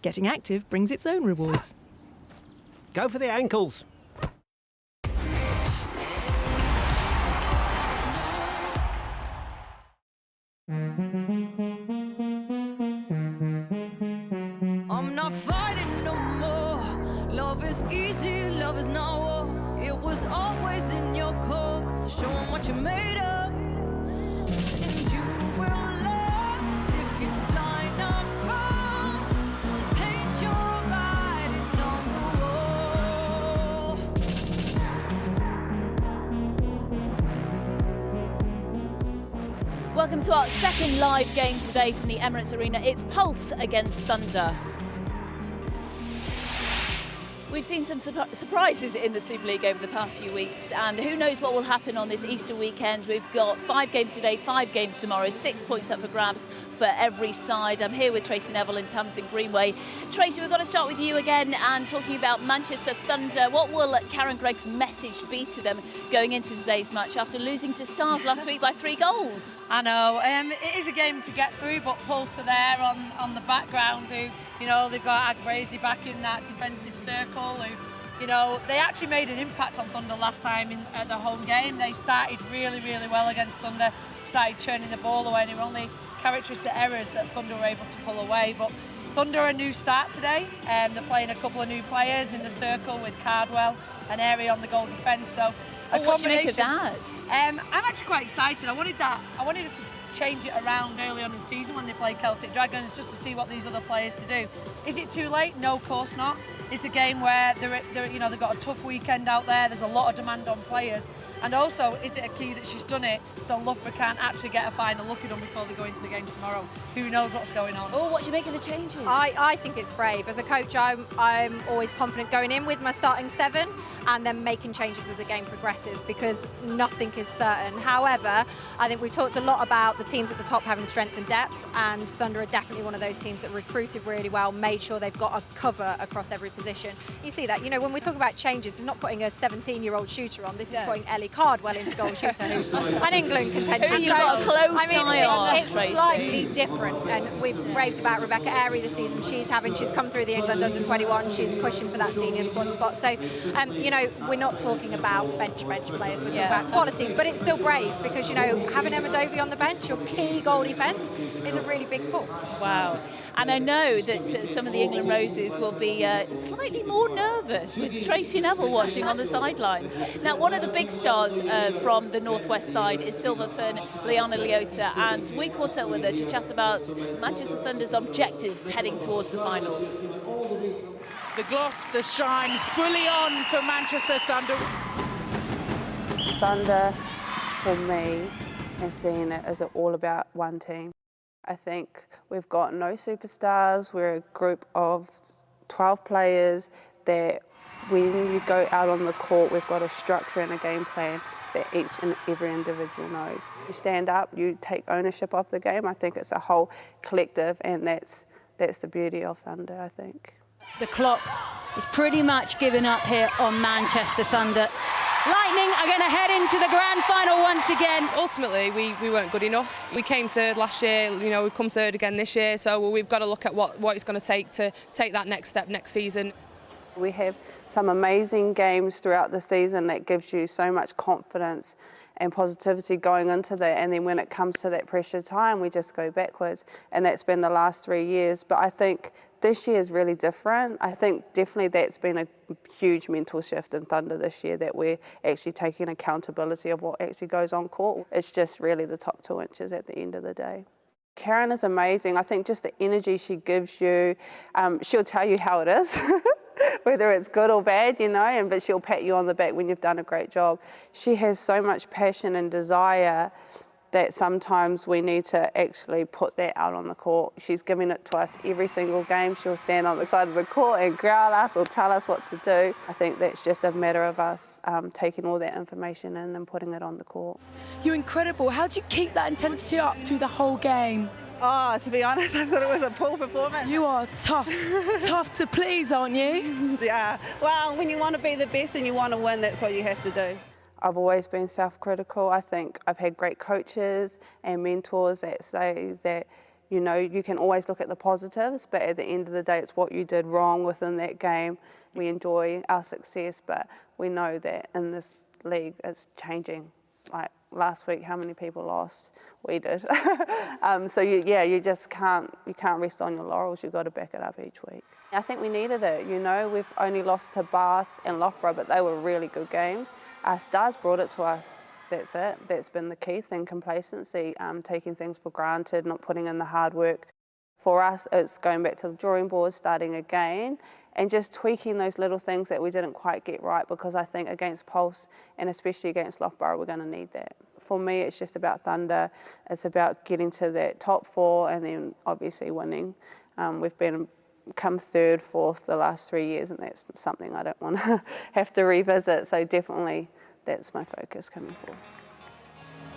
Getting active brings its own rewards. Go for the ankles. I'm not fighting no more. Love is easy, love is not war. It was always in your core, so show 'em what you're made of. And you will learn if you fly, not crawl. Paint your writing on the wall. Welcome to our second live game today from the Emirates Arena. It's Pulse against Thunder. We've seen some surprises in the Super League over the past few weeks, and who knows what will happen on this Easter weekend. We've got 5 games today, 5 games tomorrow, 6 points up for grabs for every side. I'm here with Tracy Neville in Tamsin Greenway. Tracy, we've got to start with you again and talking about Manchester Thunder. What will Karen Gregg's message be to them going into today's match after losing to Stars last week by 3 goals? I know, it is a game to get through, but Pulse are there on the background who, you know, they've got Agbrazy back in that defensive circle who, you know, they actually made an impact on Thunder last time at the home game. They started really, really well against Thunder, started churning the ball away, and it were only characteristic errors that Thunder were able to pull away. But Thunder are a new start today. They're playing a couple of new players in the circle with Cardwell and Airy on the goal defence. So what do you make of that? I'm actually quite excited. I wanted it to change it around early on in the season when they play Celtic Dragons, just to see what these other players to do. Is it too late? No, of course not. It's a game where they've got a tough weekend out there. There's a lot of demand on players, and also, is it a key that she's done it so Loughborough can't actually get a final look at them before they go into the game tomorrow? Who knows what's going on? Oh, what do you make of the changes? I think it's brave. As a coach, I'm always confident going in with my starting 7 and then making changes as the game progresses, because nothing is certain. However, I think we've talked a lot about the teams at the top having strength and depth, and Thunder are definitely one of those teams that recruited really well, made sure they've got a cover across every position. You see that, you know, when we talk about changes, it's not putting a 17-year-old shooter on. This is putting Ellie Cardwell into goal shooter, who's an England contention. You've got a close eye on, it's slightly different, and we've raved about Rebecca Airy this season. She's come through the England under-21. She's pushing for that senior squad spot. So, you know, we're not talking about bench players. We're talking about quality, but it's still brave because, you know, having Emma Dovey on the bench, your key goal defence, is a really big pull. Wow. And I know that some of the England Roses will be slightly more nervous with Tracy Neville watching on the sidelines. Now, one of the big stars from the Northwest side is Silver Fern Liana Leota, and we caught up with her to chat about Manchester Thunder's objectives heading towards the finals. The gloss, the shine, fully on for Manchester Thunder. Thunder, for me, is seeing it as all about one team. I think we've got no superstars. We're a group of 12 players that when you go out on the court, we've got a structure and a game plan that each and every individual knows. You stand up, you take ownership of the game. I think it's a whole collective, and that's the beauty of Thunder, I think. The clock is pretty much given up here on Manchester Thunder. Lightning are going to head into the grand final once again. Ultimately, we weren't good enough. We came third last year, you know, we've come third again this year, so we've got to look at what it's going to take that next step next season. We have some amazing games throughout the season that gives you so much confidence and positivity going into that, and then when it comes to that pressure time, we just go backwards, and that's been the last 3 years. But I think this year is really different. I think definitely that's been a huge mental shift in Thunder this year, that we're actually taking accountability of what actually goes on court. It's just really the top 2 inches at the end of the day. Karen is amazing. I think just the energy she gives you, she'll tell you how it is, whether it's good or bad, you know, but she'll pat you on the back when you've done a great job. She has so much passion and desire that sometimes we need to actually put that out on the court. She's giving it to us every single game. She'll stand on the side of the court and growl us or tell us what to do. I think that's just a matter of us taking all that information in and putting it on the court. You're incredible. How do you keep that intensity up through the whole game? Oh, to be honest, I thought it was a poor performance. You are tough, tough to please, aren't you? Yeah, well, when you want to be the best and you want to win, that's what you have to do. I've always been self-critical. I think I've had great coaches and mentors that say that, you know, you can always look at the positives, but at the end of the day, it's what you did wrong within that game. We enjoy our success, but we know that in this league, it's changing. Like last week, how many people lost? We did. So you just can't rest on your laurels. You've got to back it up each week. I think we needed it. You know, we've only lost to Bath and Loughborough, but they were really good games. Our stars brought it to us. That's it. That's been the key thing, complacency, taking things for granted, not putting in the hard work. For us, it's going back to the drawing board, starting again, and just tweaking those little things that we didn't quite get right, because I think against Pulse, and especially against Loughborough, we're going to need that. For me, it's just about Thunder. It's about getting to that top 4 and then obviously winning. We've come 3rd, 4th the last 3 years, and that's something I don't want to have to revisit. So definitely that's my focus coming forward.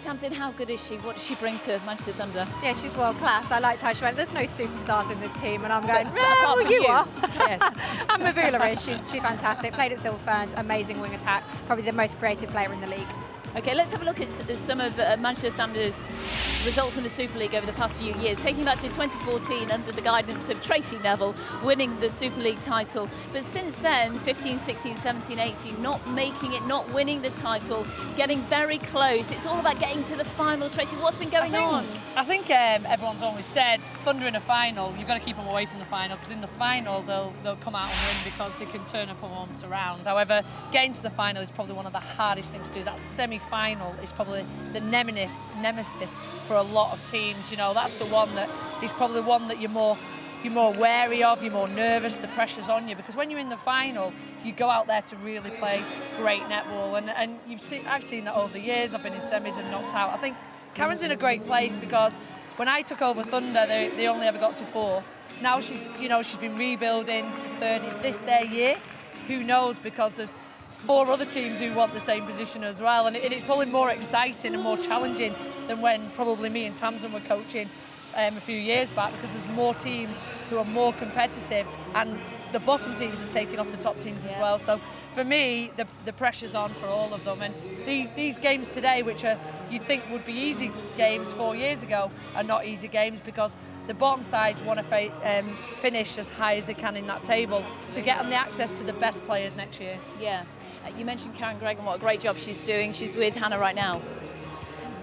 Tamsin, how good is she? What does she bring to Manchester Thunder? Yeah, she's world class. I liked how she went, there's no superstars in this team, and I'm going, apart from you are. Yes. And Mavula is. She's fantastic. Played at Silver Ferns, amazing wing attack, probably the most creative player in the league. Okay, let's have a look at some of Manchester Thunder's results in the Super League over the past few years. Taking back to 2014 under the guidance of Tracy Neville, winning the Super League title. But since then, 15, 16, 17, 18, not making it, not winning the title, getting very close. It's all about getting to the final. Tracy, what's been going on? I think everyone's always said, Thunder in a final, you've got to keep them away from the final, because in the final they'll come out and win because they can turn a performance around. However, getting to the final is probably one of the hardest things to do. That semi-final is probably the nemesis for a lot of teams. You know, that's the one that is probably the one that you're more wary of, you're more nervous, the pressure's on you, because when you're in the final, you go out there to really play great netball, and I've seen that over the years. I've been in semis and knocked out. I think Karen's in a great place, because when I took over Thunder, they only ever got to 4th. Now she's been rebuilding to 3rd. Is this their year? Who knows, because there's 4 other teams who want the same position as well, and it's probably more exciting and more challenging than when probably me and Tamsin were coaching a few years back, because there's more teams who are more competitive, and the bottom teams are taking off the top teams as well. So for me, the pressure's on for all of them, and these games today, which are you'd think would be easy games 4 years ago, are not easy games, because the bottom sides want to finish as high as they can in that table to get them the access to the best players next year. Yeah. You mentioned Karen Gregg and what a great job she's doing. She's with Hannah right now.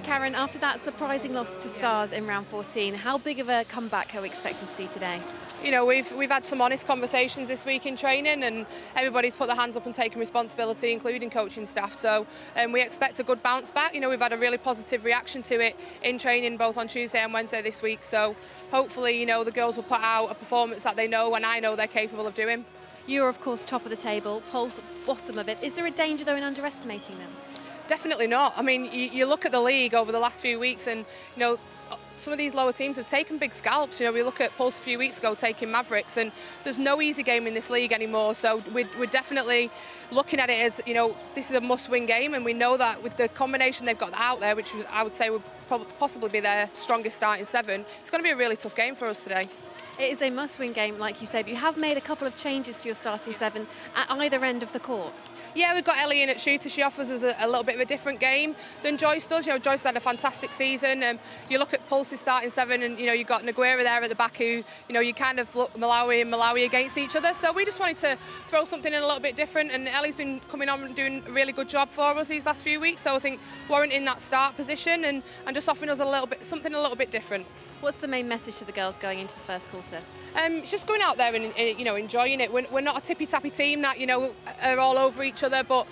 Karen, after that surprising loss to Stars in round 14, how big of a comeback are we expecting to see today? You know, we've had some honest conversations this week in training, and everybody's put their hands up and taken responsibility, including coaching staff. So we expect a good bounce back. You know, we've had a really positive reaction to it in training, both on Tuesday and Wednesday this week. So hopefully, you know, the girls will put out a performance that they know and I know they're capable of doing. You're, of course, top of the table, Pulse bottom of it. Is there a danger, though, in underestimating them? Definitely not. I mean, you look at the league over the last few weeks, and, you know, some of these lower teams have taken big scalps. You know, we look at Pulse a few weeks ago taking Mavericks, and there's no easy game in this league anymore. So we're definitely looking at it as, you know, this is a must-win game, and we know that with the combination they've got out there, which I would say would possibly be their strongest starting 7, it's going to be a really tough game for us today. It is a must-win game, like you say, but you have made a couple of changes to your starting 7 at either end of the court. Yeah, we've got Ellie in at shooter. She offers us a little bit of a different game than Joyce does. You know, Joyce had a fantastic season. You look at Pulse's starting 7, and, you know, you've got Naguera there at the back who, you know, you kind of look Malawi against each other. So we just wanted to throw something in a little bit different, and Ellie's been coming on and doing a really good job for us these last few weeks. So I think warranting that start position and just offering us something a little bit different. What's the main message to the girls going into the first quarter? Just going out there and you know, enjoying it. We're not a tippy-tappy team that, you know, are all over each other, but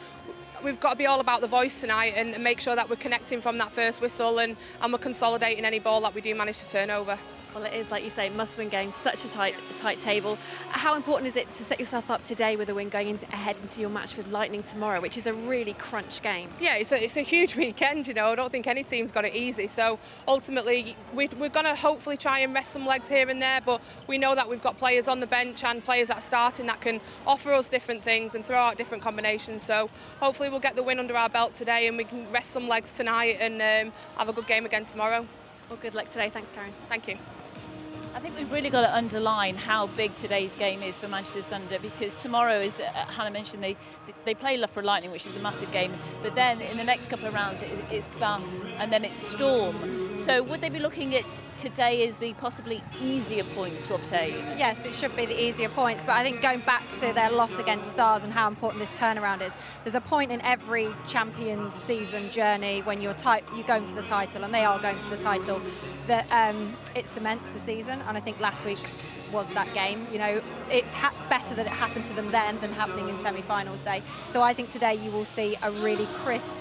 we've got to be all about the voice tonight and make sure that we're connecting from that first whistle and we're consolidating any ball that we do manage to turn over. Well, it is, like you say, must-win game, such a tight table. How important is it to set yourself up today with a win going ahead into your match with Lightning tomorrow, which is a really crunch game? Yeah, it's a huge weekend, you know. I don't think any team's got it easy. So ultimately, we're going to hopefully try and rest some legs here and there, but we know that we've got players on the bench and players that are starting that can offer us different things and throw out different combinations. So hopefully we'll get the win under our belt today and we can rest some legs tonight and have a good game again tomorrow. Well, good luck today. Thanks, Karen. Thank you. I think we've really got to underline how big today's game is for Manchester Thunder, because tomorrow, as Hannah mentioned, they play Loughborough Lightning, which is a massive game, but then in the next couple of rounds it's Bath and then it's Storm. So would they be looking at today as the possibly easier points to obtain? Yes, it should be the easier points, but I think going back to their loss against Stars and how important this turnaround is, there's a point in every Champions season journey when you're going for the title, and they are going for the title, that it cements the season. And I think last week was that game. You know, it's better that it happened to them then than happening in semi-finals day. So I think today you will see a really crisp,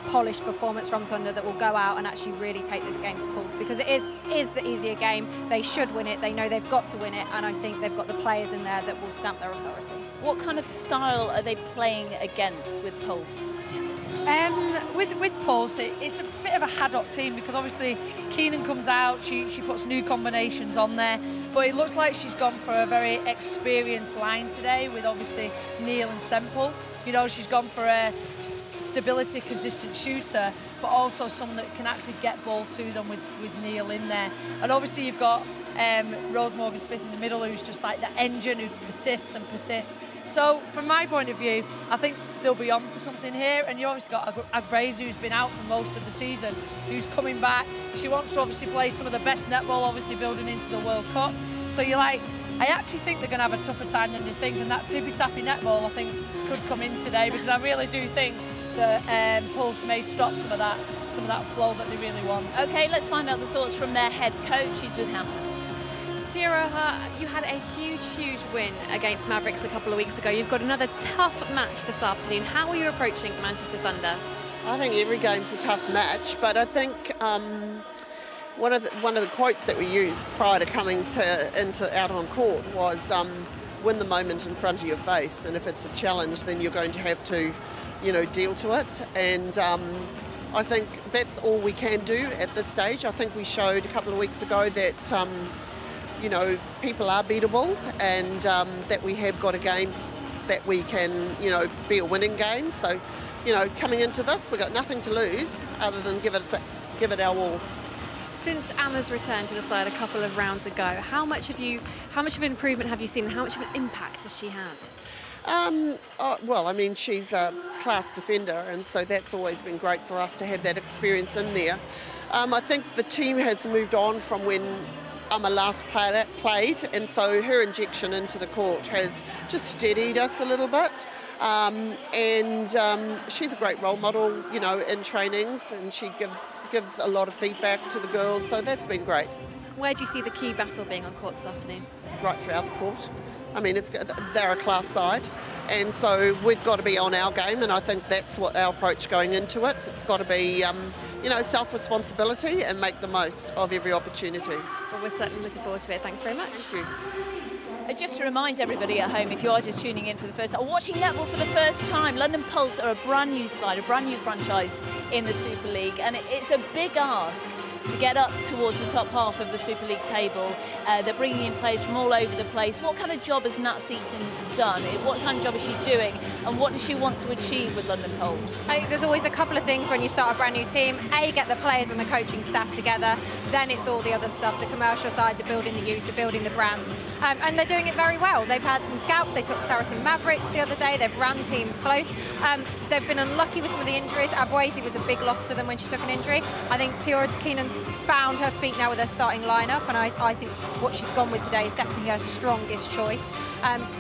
polished performance from Thunder that will go out and actually really take this game to Pulse, because it is the easier game. They should win it. They know they've got to win it, and I think they've got the players in there that will stamp their authority. What kind of style are they playing against with Pulse? With Pulse, it's a bit of a haddock team, because obviously Keenan comes out, she puts new combinations on there, but it looks like she's gone for a very experienced line today with obviously Neil and Semple. You know, she's gone for a stability, consistent shooter, but also someone that can actually get ball to them with Neil in there. And obviously you've got Rose Morgan-Smith in the middle, who's just like the engine who persists and persists. So from my point of view, I think they'll be on for something here. And you obviously got Agbraze, who's been out for most of the season, who's coming back. She wants to obviously play some of the best netball, obviously building into the World Cup. So you're like, I actually think they're going to have a tougher time than they think, and that tippy-tappy netball, I think, could come in today, because I really do think that Pulse may stop some of that flow that they really want. Okay, let's find out the thoughts from their head coach. He's with Hannah. Tiara, you had a huge win against Mavericks a couple of weeks ago. You've got another tough match this afternoon. How are you approaching Manchester Thunder? I think every game's a tough match, but I think one of the quotes that we used prior to coming out on court was win the moment in front of your face, and if it's a challenge, then you're going to have to, you know, deal to it. And I think that's all we can do at this stage. I think we showed a couple of weeks ago that you know, people are beatable, and that we have got a game that we can, you know, be a winning game. So, you know, coming into this, we've got nothing to lose other than give it our all. Since Emma's returned to the side a couple of rounds ago, how much of an improvement have you seen, and how much of an impact has she had? Well, I mean, she's a class defender, and so that's always been great for us to have that experience in there. I think the team has moved on from when Emma last played, and so her injection into the court has just steadied us a little bit. She's a great role model, you know, in trainings, and she gives a lot of feedback to the girls, so that's been great. Where do you see the key battle being on court this afternoon? Right throughout the court. I mean, they're a class side, and so we've got to be on our game, and I think that's what our approach going into it. It's got to be, you know, self-responsibility and make the most of every opportunity. Well, we're certainly looking forward to it. Thanks very much. Thank you. Just to remind everybody at home, if you are just tuning in for the first time, or watching netball for the first time, London Pulse are a brand new side, a brand new franchise in the Super League, and it's a big ask to get up towards the top half of the Super League table. They're bringing in players from all over the place. What kind of job has Nat Seaton done? What kind of job is she doing, and what does she want to achieve with London Pulse? I think there's always a couple of things when you start a brand new team. A, get the players and the coaching staff together. Then it's all the other stuff, the commercial side, the building the youth, the building the brand. And they're doing it very well. They've had some scouts. They took Saracen Mavericks the other day. They've run teams close. They've been unlucky with some of the injuries. Abwazi was a big loss to them when she took an injury. I think Tiara Keenan's found her feet now with her starting lineup, and I think what she's gone with today is definitely her strongest choice.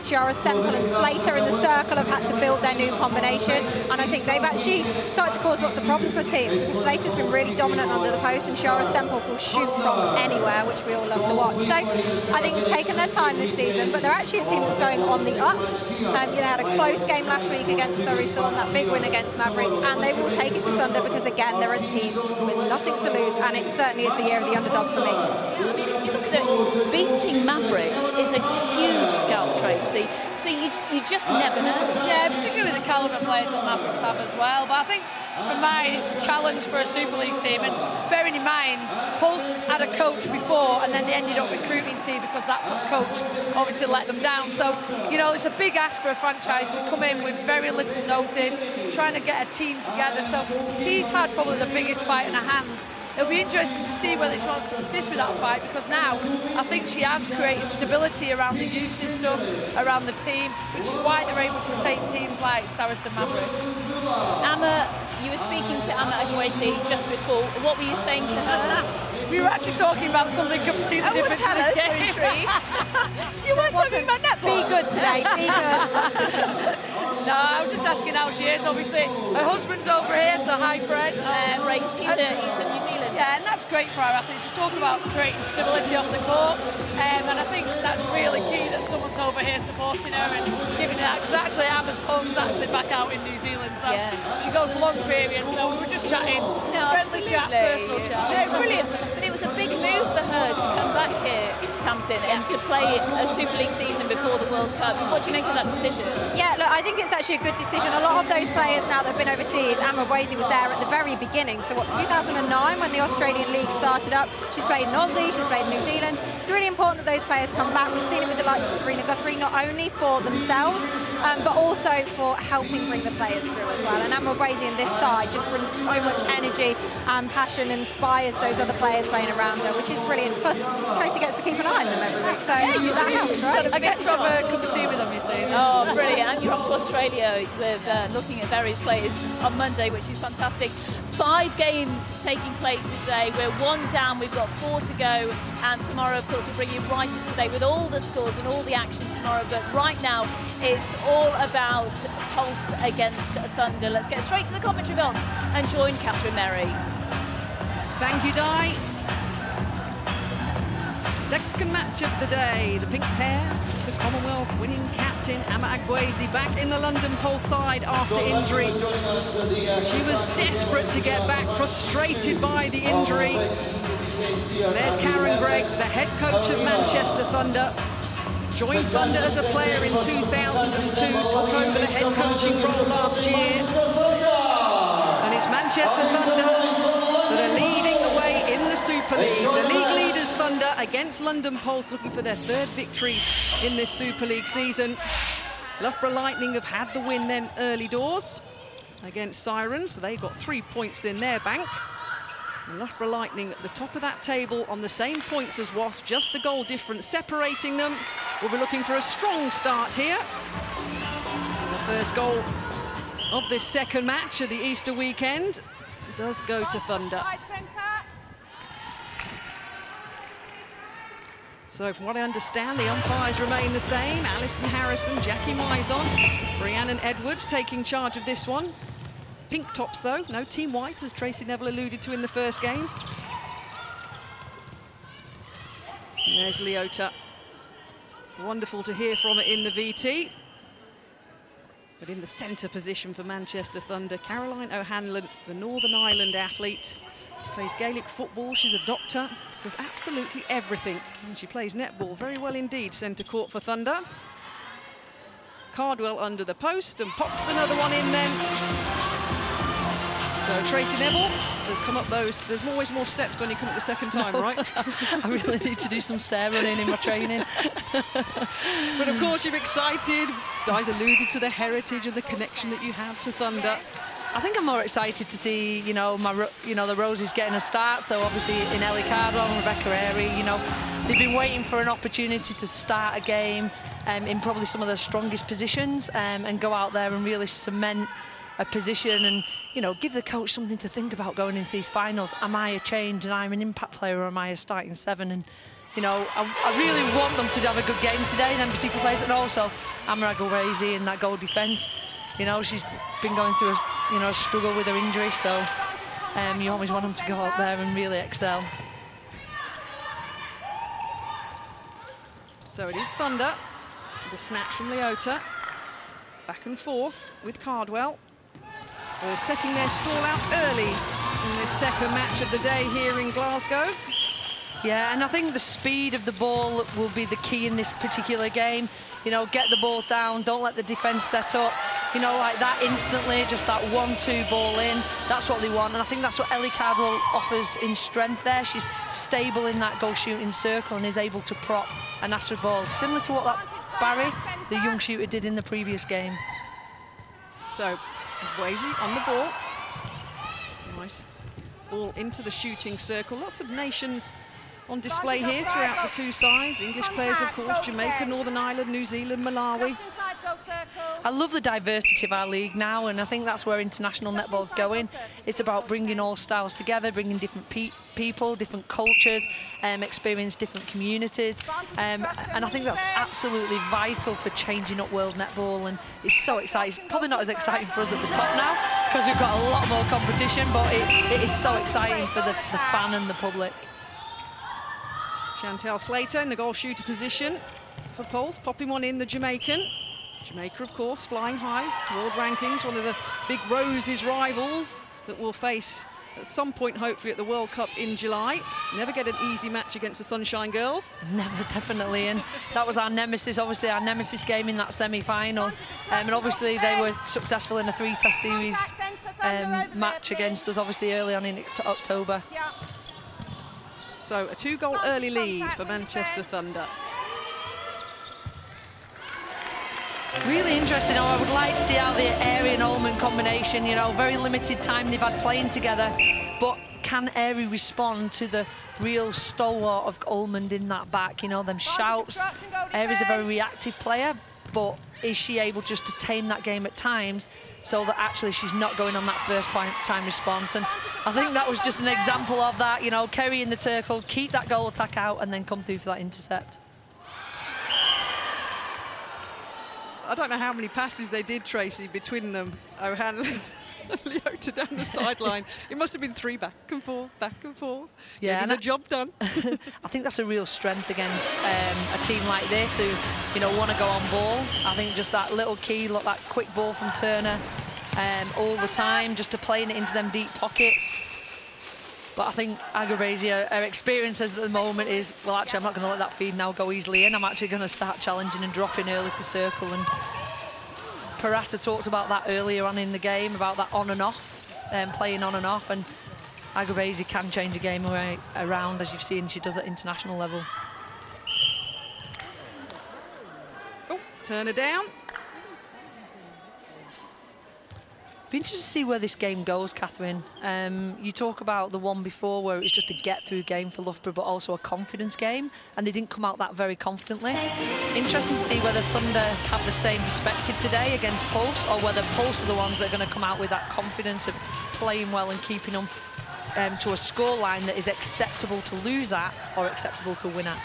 Chiara Semple and Slater in the circle have had to build their new combination, and I think they've actually started to cause lots of problems for teams. Slater's been really dominant under the post, and Chiara Semple will shoot from anywhere, which we all love to watch. So I think it's taken their time this season, but they're actually a team that's going on the up. They had a close game last week against Surrey Storm, that big win against Mavericks, and they will take it to Thunder because, again, they're a team with nothing to lose, and it certainly is the year of the underdog for me. I mean, if you look at it, beating Mavericks is a huge scalp, Tracy, so you just never know. Yeah, particularly the calibre players that Mavericks have as well, but I think for mine, it's a challenge for a Super League team, and bearing in mind, Pulse had a coach before, and then they ended up recruiting team because that coach obviously let them down. So, you know, it's a big ask for a franchise to come in with very little notice, trying to get a team together. So T's had probably the biggest fight in her hands it'll be interesting to see whether she wants to persist with that fight, because now I think she has created stability around the youth system, around the team, which is why they're able to take teams like Saracen Mavericks. Emma, you were speaking to Emma Agwezi just before. What were you saying to her? We were actually talking about something completely different tell to this us, we're game. intrigued. You weren't talking about netball. Be good today, be good. No, I'm just asking how she is. Obviously, her husband's over here, so hi, Fred. Right, he's in New Zealand. Yeah, and that's great for our athletes to talk about creating stability off the court. And I think that's really key that someone's over here supporting her and giving her that. Because actually, Emma's home's actually back out in New Zealand, so she goes long period. So we were just chatting, friendly chat, personal chat. No, brilliant. But it was a big move for her to come back here, Tamsin, and to play a Super League season before the World Cup. What do you make of that decision? Yeah, look, I think it's actually a good decision. A lot of those players now that have been overseas, Emma Agwezi was there at the very beginning. So what, 2009 when the Australian League started up, she's played in Aussie, she's played in New Zealand. It's really important that those players come back. We've seen it with the likes of Serena Guthrie, not only for themselves, but also for helping bring the players through as well. And Emma Agwezi in this side just brings so much energy and passion, and inspires those other players playing around her, which is brilliant. Plus, Tracy gets to keep an eye on them every week, so that helps, right? I get to have a cup of tea with them, you see. Oh, brilliant. And you're off to Australia with looking at various players on Monday, which is fantastic. 5 games taking place today. We're 1 down, we've got 4 to go, and tomorrow, of course, we'll bring you right up to date with all the scores and all the action tomorrow. But right now, it's all about Pulse against Thunder. Let's get straight to the commentary box and join Catherine Merry. Thank you, Di. Second match of the day, the pink pair, the Commonwealth winning captain Emma Agwezi back in the London Pulse side after injury. She was desperate to get back, frustrated by the injury. There's Karen Gregg, the head coach of Manchester Thunder. Joined Thunder as a player in 2002, took over the head coaching role last year. And it's Manchester Thunder that are leading the way in the Super League. The league leaders Thunder against London Pulse, looking for their 3rd victory in this Super League season. Loughborough Lightning have had the win then early doors against Sirens, so they got 3 points in their bank. And Loughborough Lightning at the top of that table on the same points as Wasp, just the goal difference separating them. We'll be looking for a strong start here. And the first goal of this second match of the Easter weekend does go to Thunder. So from what I understand, the umpires remain the same. Alison Harrison, Jackie Mizon, Rhiannon Edwards taking charge of this one. Pink tops though, no team white, as Tracy Neville alluded to in the first game. And there's Leota. Wonderful to hear from her in the VT. But in the centre position for Manchester Thunder, Caroline O'Hanlon, the Northern Ireland athlete, plays Gaelic football, she's a doctor, does absolutely everything. And she plays netball very well indeed, centre court for Thunder. Cardwell under the post and pops another one in then. So Tracy Neville has come up those. There's always more steps when you come up the second time, right? I really need to do some stair running in my training. But of course you're excited. Di's alluded to the heritage and the connection that you have to Thunder. I think I'm more excited to see, the Rosies getting a start. So obviously in Ellie Cardwell and Rebecca Airy, they've been waiting for an opportunity to start a game in probably some of their strongest positions and go out there and really cement a position and, give the coach something to think about going into these finals. Am I a change and I'm an impact player, or am I a starting 7? And, I really want them to have a good game today, them particular players, and also Emma Agwezi in that goal defence. She's been going through a struggle with her injury, so you always want them to go out there and really excel. So it is Thunder, the snatch from Leota, back and forth with Cardwell. They're setting their stall out early in this second match of the day here in Glasgow. Yeah, and I think the speed of the ball will be the key in this particular game. Get the ball down, don't let the defence set up. Like that instantly, just that 1-2 ball in. That's what they want, and I think that's what Ellie Cardwell offers in strength there. She's stable in that goal shooting circle and is able to prop an Asford ball, similar to what that Barry, the young shooter, did in the previous game. So Agwezi on the ball. Nice Ball into the shooting circle. Lots of nations on display here throughout the two sides. English players, of course, Jamaica, Northern Ireland, New Zealand, Malawi. I love the diversity of our league now, and I think that's where international netball's going. It's about bringing all styles together, bringing different people, different cultures, experience different communities, and I think that's absolutely vital for changing up world netball, and it's so exciting. It's probably not as exciting for us at the top now because we've got a lot more competition, but it is so exciting for the fan and the public. Chantal Slater in the goal shooter position for Pulse, popping one in, the Jamaican. Jamaica, of course, flying high, world rankings, one of the big Roses rivals that we'll face at some point, hopefully, at the World Cup in July. Never get an easy match against the Sunshine Girls. Never, definitely, and that was our nemesis, obviously, our nemesis game in that semi-final. And obviously, they were successful in a 3-test series match against us, obviously, early on in October. So, a 2-goal early lead for Manchester Thunder. Really interesting. I would like to see how the Airey and Ullman combination, you know, very limited time they've had playing together, but can Airey respond to the real stalwart of Ullman in that back, you know, them shouts. Airey's a very reactive player, but is she able just to tame that game at times so that actually she's not going on that first time response? And I think that was just an example of that, you know, Kerry in the circle, keep that goal attack out and then come through for that intercept. I don't know how many passes they did, Tracy, between them, O'Hanlon and Leota down the sideline. It must have been 3 back and forth, yeah, getting the job done. I think that's a real strength against a team like this who, you know, want to go on ball. I think just that little key, look, that quick ball from Turner all the time, just to playing it into them deep pockets. But I think Agrabazi, her experience at the moment is, well, actually, I'm not going to let that feed now go easily in. I'm actually going to start challenging and dropping early to circle. And Parata talked about that earlier on in the game, about that on and off, playing on and off. And Agrabazi can change a game around, as you've seen she does at international level. Oh, Turner down. Be interested to see where this game goes, Catherine. You talk about the one before where it was just a get-through game for Loughborough, but also a confidence game, and they didn't come out that very confidently. Interesting to see whether Thunder have the same perspective today against Pulse, or whether Pulse are the ones that are going to come out with that confidence of playing well and keeping them to a scoreline that is acceptable to lose at or acceptable to win at.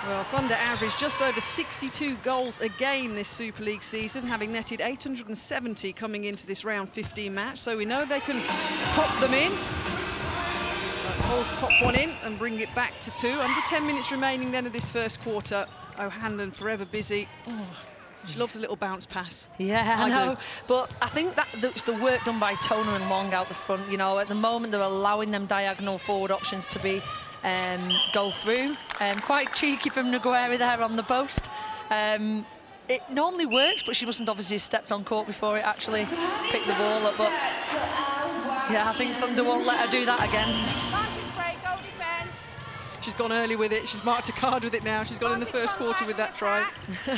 Well, Thunder averaged just over 62 goals a game this Super League season, having netted 870 coming into this round 15 match. So we know they can pop them in. Pulse pop one in and bring it back to 2. Under 10 minutes remaining then of this first quarter. O'Hanlon forever busy. Oh, she loves a little bounce pass. Yeah, I know. But I think that's the work done by Toner and Long out the front. You know, at the moment they're allowing them diagonal forward options to be go through. Quite cheeky from Ngueri there on the post. It normally works, but she mustn't obviously have stepped on court before it actually picked the ball up. But yeah, I think Thunder won't let her do that again. She's gone early with it. She's marked a card with it now. She's gone in the first quarter with that try. So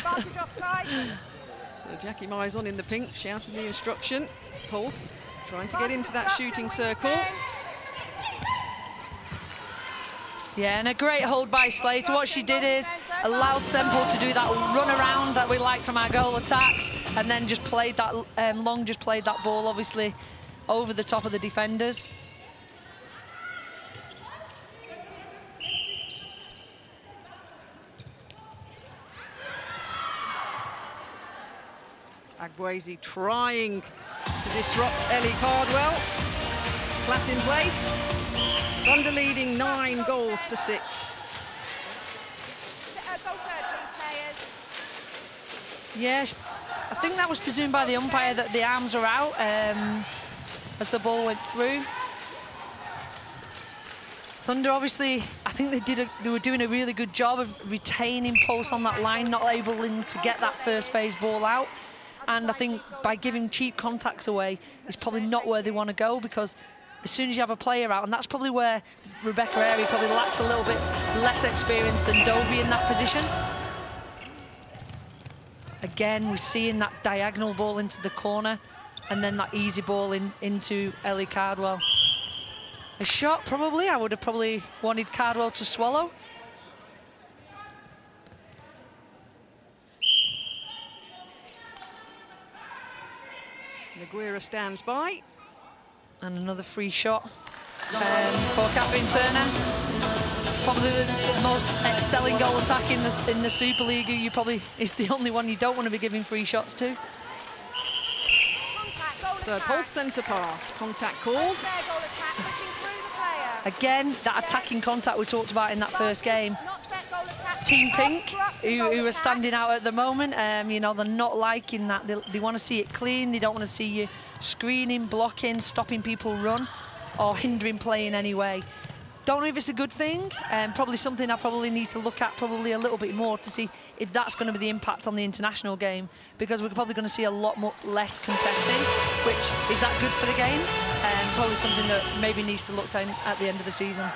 Jackie Mizon in the pink, shouting the instruction. Pulse trying to get into that shooting circle. Yeah, and a great hold by Slater. What she did is allowed Semple to do that run around that we like from our goal attacks, and then just played that, Long just played that ball, obviously, over the top of the defenders. Agbuezi trying to disrupt Ellie Cardwell. Flat in place. Thunder leading 9 goals to 6. Yeah, I think that was presumed by the umpire that the arms are out as the ball went through. Thunder, obviously, I think they were doing a really good job of retaining Pulse on that line, not able to get that first phase ball out. And I think by giving cheap contacts away is probably not where they want to go, because as soon as you have a player out, and that's probably where Rebecca Airey probably lacks a little bit less experience than Dovey in that position. Again, we're seeing that diagonal ball into the corner. and then that easy ball into Ellie Cardwell. A shot, probably. I would have probably wanted Cardwell to swallow. Naguira stands by. And another free shot for Catherine Turner. Probably the most excelling goal attack in the Super League. You probably is the only one you don't want to be giving free shots to. So pulse centre pass, contact called. Again, that attacking contact we talked about in that first game. Team Pink, who are standing out at the moment, you know, they're not liking that. They want to see it clean. They don't want to see you screening, blocking, stopping people run, or hindering play in any way. Don't know if it's a good thing, probably something I probably need to look at probably a little bit more to see if that's going to be the impact on the international game, because we're probably going to see a lot less contesting, which is that good for the game? Probably something that maybe needs to look down at the end of the season.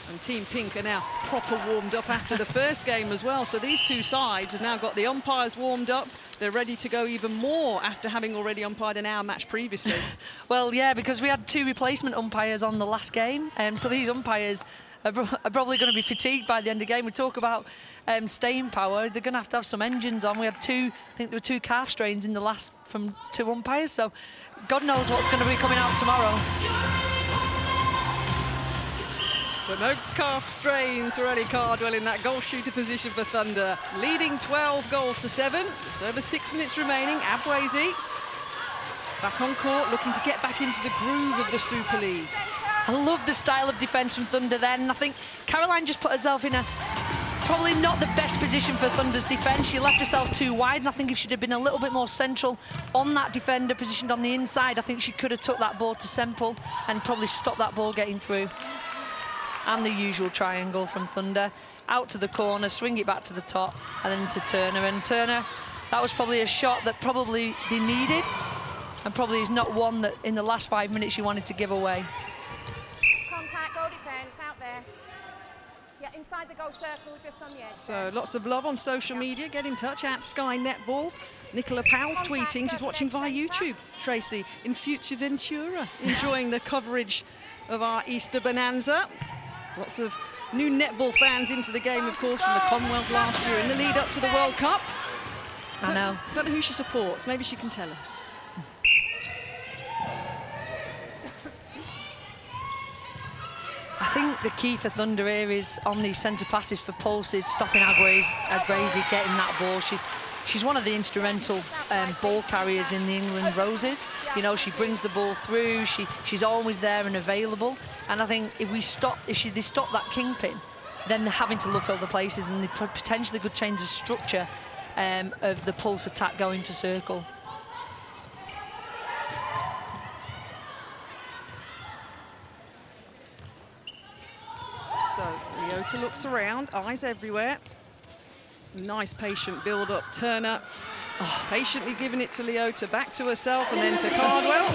And Team Pink are now proper warmed up after the first game as well. So these two sides have now got the umpires warmed up. They're ready to go even more after having already umpired an hour match previously. Well, yeah, because we had 2 replacement umpires on the last game. So these umpires are probably going to be fatigued by the end of the game. We talk about staying power. They're going to have some engines on. We had 2, I think there were 2 calf strains in the last from 2 umpires. So God knows what's going to be coming out tomorrow. But no calf strains for Ellie Cardwell in that goal shooter position for Thunder. Leading 12 goals to 7. Just over 6 minutes remaining. Abwezi back on court, looking to get back into the groove of the Super League. I love the style of defence from Thunder then. I think Caroline just put herself in a probably not the best position for Thunder's defence. She left herself too wide, and I think if she'd have been a little bit more central on that defender positioned on the inside, I think she could have took that ball to Semple and probably stopped that ball getting through. And the usual triangle from Thunder, out to the corner, swing it back to the top, and then to Turner. And Turner, that was probably a shot that probably they needed, and probably is not one that in the last 5 minutes you wanted to give away. Contact, goal defence, out there. Yeah, inside the goal circle, just on the edge. So lots of love on social media. Get in touch at Sky Netball. Nicola Powell's tweeting. She's watching via YouTube, Tracy, in Future Ventura, enjoying the coverage of our Easter Bonanza. Lots of new netball fans into the game, of course, from the Commonwealth last year in the lead up to the World Cup. I know. Don't know who she supports. Maybe she can tell us. I think the key for Thunder here is on these centre passes for Pulse is stopping Agwazi getting that ball. She's one of the instrumental ball carriers in the England Roses. You know, she brings the ball through. She's always there and available. And I think if they stop that kingpin, then they're having to look other places, and they potentially could change the structure of the Pulse attack going to circle. So Leota looks around, eyes everywhere. Nice patient build up. Turner patiently giving it to Leota, back to herself, and then to Cardwell.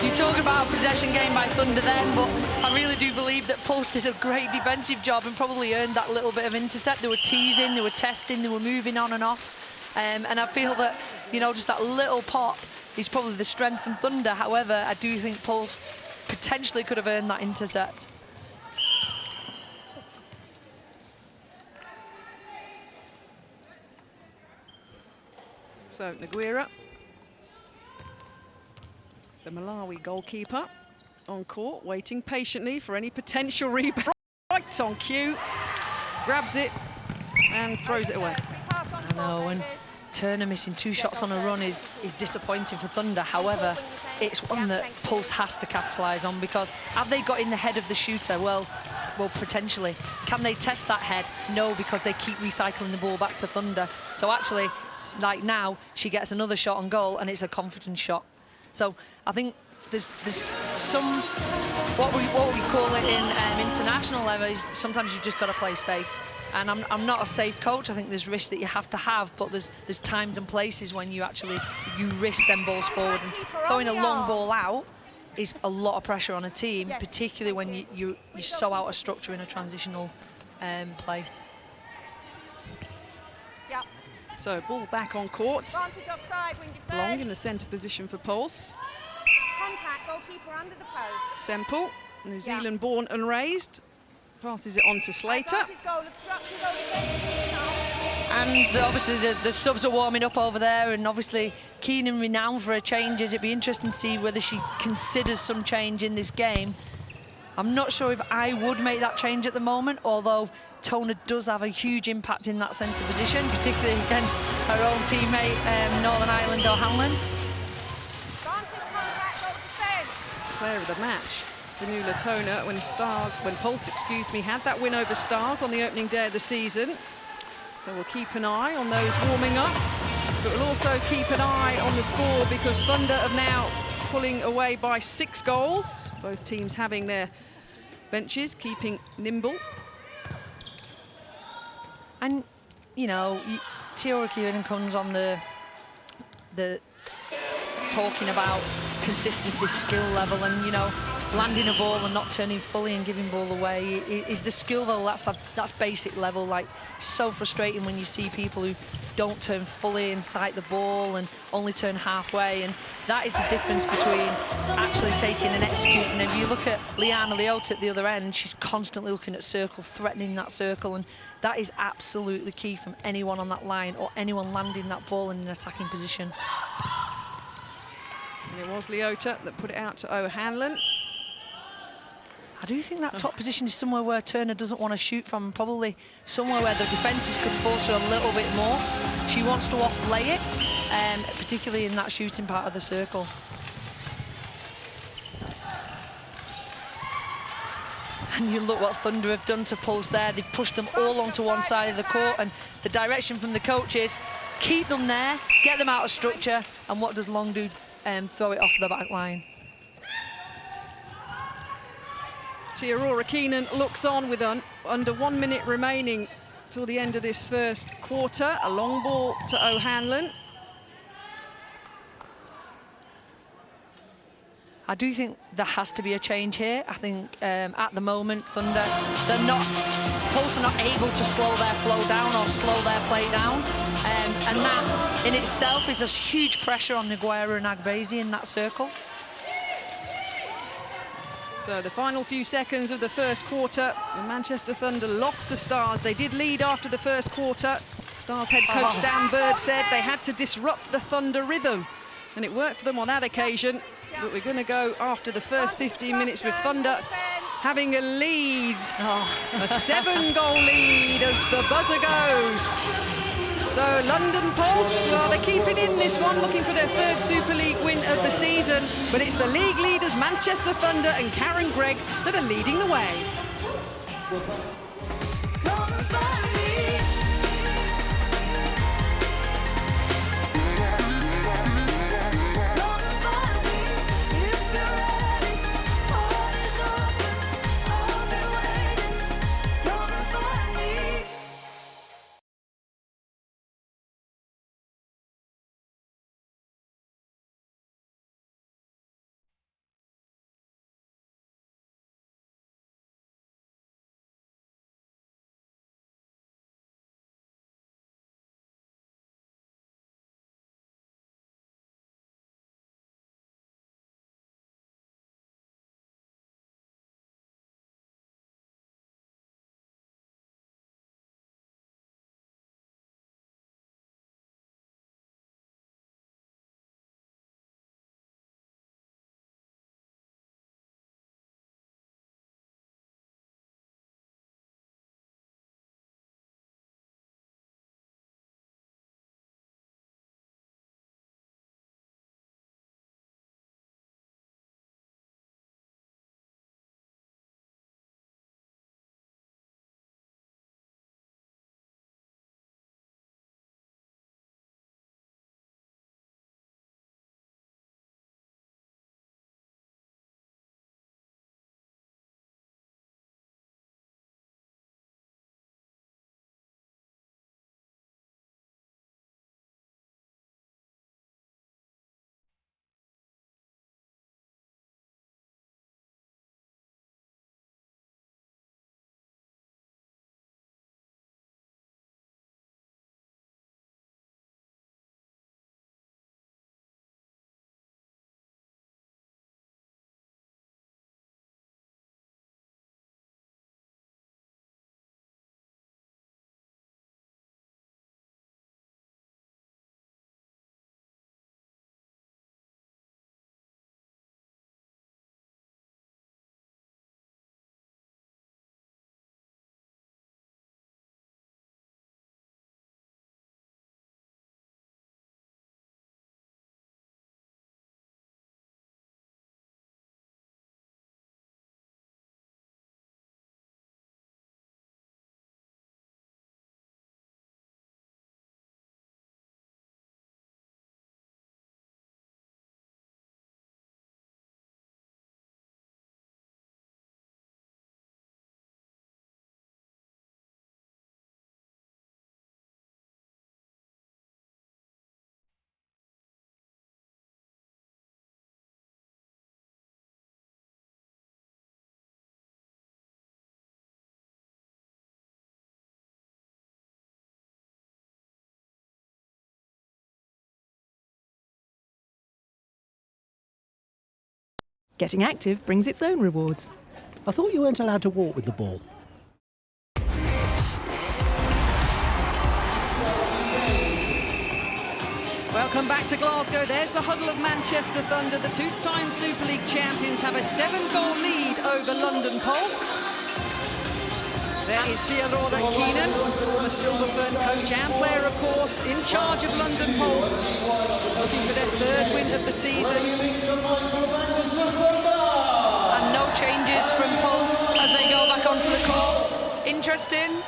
You talk about a possession game by Thunder then, but I really do believe that Pulse did a great defensive job and probably earned that little bit of intercept. They were teasing, they were testing, they were moving on and off. And I feel that, you know, just that little pop is probably the strength from Thunder. However, I do think Pulse potentially could have earned that intercept. So Naguira, the Malawi goalkeeper, on court, waiting patiently for any potential rebound. Right on cue, grabs it and throws it away. I know, and Turner missing 2 shots on a run is disappointing for Thunder. However, it's one that Pulse has to capitalise on, because have they got in the head of the shooter? Well, potentially. Can they test that head? No, because they keep recycling the ball back to Thunder. So actually, like now, she gets another shot on goal and it's a confident shot. So I think there's some, what we call it in international level is sometimes you just got to play safe. And I'm not a safe coach. I think there's risks that you have to have, but there's times and places when you risk them balls forward. And throwing a long ball out is a lot of pressure on a team, particularly when you're so out of structure in a transitional play. So ball back on court. Advantage offside, wing deferred. Long in the centre position for Pulse. Contact, goalkeeper under the post. Semple, New Zealand born and raised, passes it on to Slater. Advantage goal, obstruction, goal defence. And obviously the subs are warming up over there, and obviously keen and renowned for her changes. It'd be interesting to see whether she considers some change in this game. I'm not sure if I would make that change at the moment, although Tona does have a huge impact in that centre position, particularly against her own teammate, Northern Ireland O'Hanlon. Player of the match, Danula Tona, when Pulse, had that win over Stars on the opening day of the season. So we'll keep an eye on those warming up, but we'll also keep an eye on the score because Thunder are now pulling away by 6 goals. Both teams having their benches, keeping nimble. And, you know, Tiora Kieran comes on the talking about consistency, skill level, and, you know, landing a ball and not turning fully and giving ball away is the skill level. That's basic level. Like, so frustrating when you see people who don't turn fully inside the ball and only turn halfway, and that is the difference between actually taking and executing. If you look at Liana Leota at the other end, she's constantly looking at circle, threatening that circle, and that is absolutely key from anyone on that line or anyone landing that ball in an attacking position. And it was Leota that put it out to O'Hanlon. I do think that top position is somewhere where Turner doesn't want to shoot from, probably somewhere where the defences could force her a little bit more. She wants to off-lay it, particularly in that shooting part of the circle. And you look what Thunder have done to Pulse there. They've pushed them all onto one side of the court, and the direction from the coaches, keep them there, get them out of structure, and what does Long do? Throw it off the back line. Aurora Keenan looks on with under 1 minute remaining till the end of this first quarter. A long ball to O'Hanlon. I do think there has to be a change here. I think at the moment, Thunder, Pulse are not able to slow their flow down or slow their play down. And that in itself is a huge pressure on Nguera and Agbazy in that circle. So the final few seconds of the first quarter, the Manchester Thunder lost to Stars. They did lead after the first quarter. Stars head coach Sam Bird said they had to disrupt the Thunder rhythm, and it worked for them on that occasion. But we're going to go after the first 15 minutes with Thunder having a lead, a 7-goal lead as the buzzer goes. So London Pulse, well, they're keeping in this one, looking for their 3rd Super League win of the season, but it's the league leaders Manchester Thunder and Karen Gregg that are leading the way. Getting active brings its own rewards. I thought you weren't allowed to walk with the ball. Welcome back to Glasgow. There's the huddle of Manchester Thunder. The two-time Super League champions have a 7-goal lead over London Pulse. There is Theodora Keenan, former Silverfern coach and player, of course, in charge of London Pulse, looking for their 3rd win of the season. And no changes from Pulse as they go back onto the court. Interesting,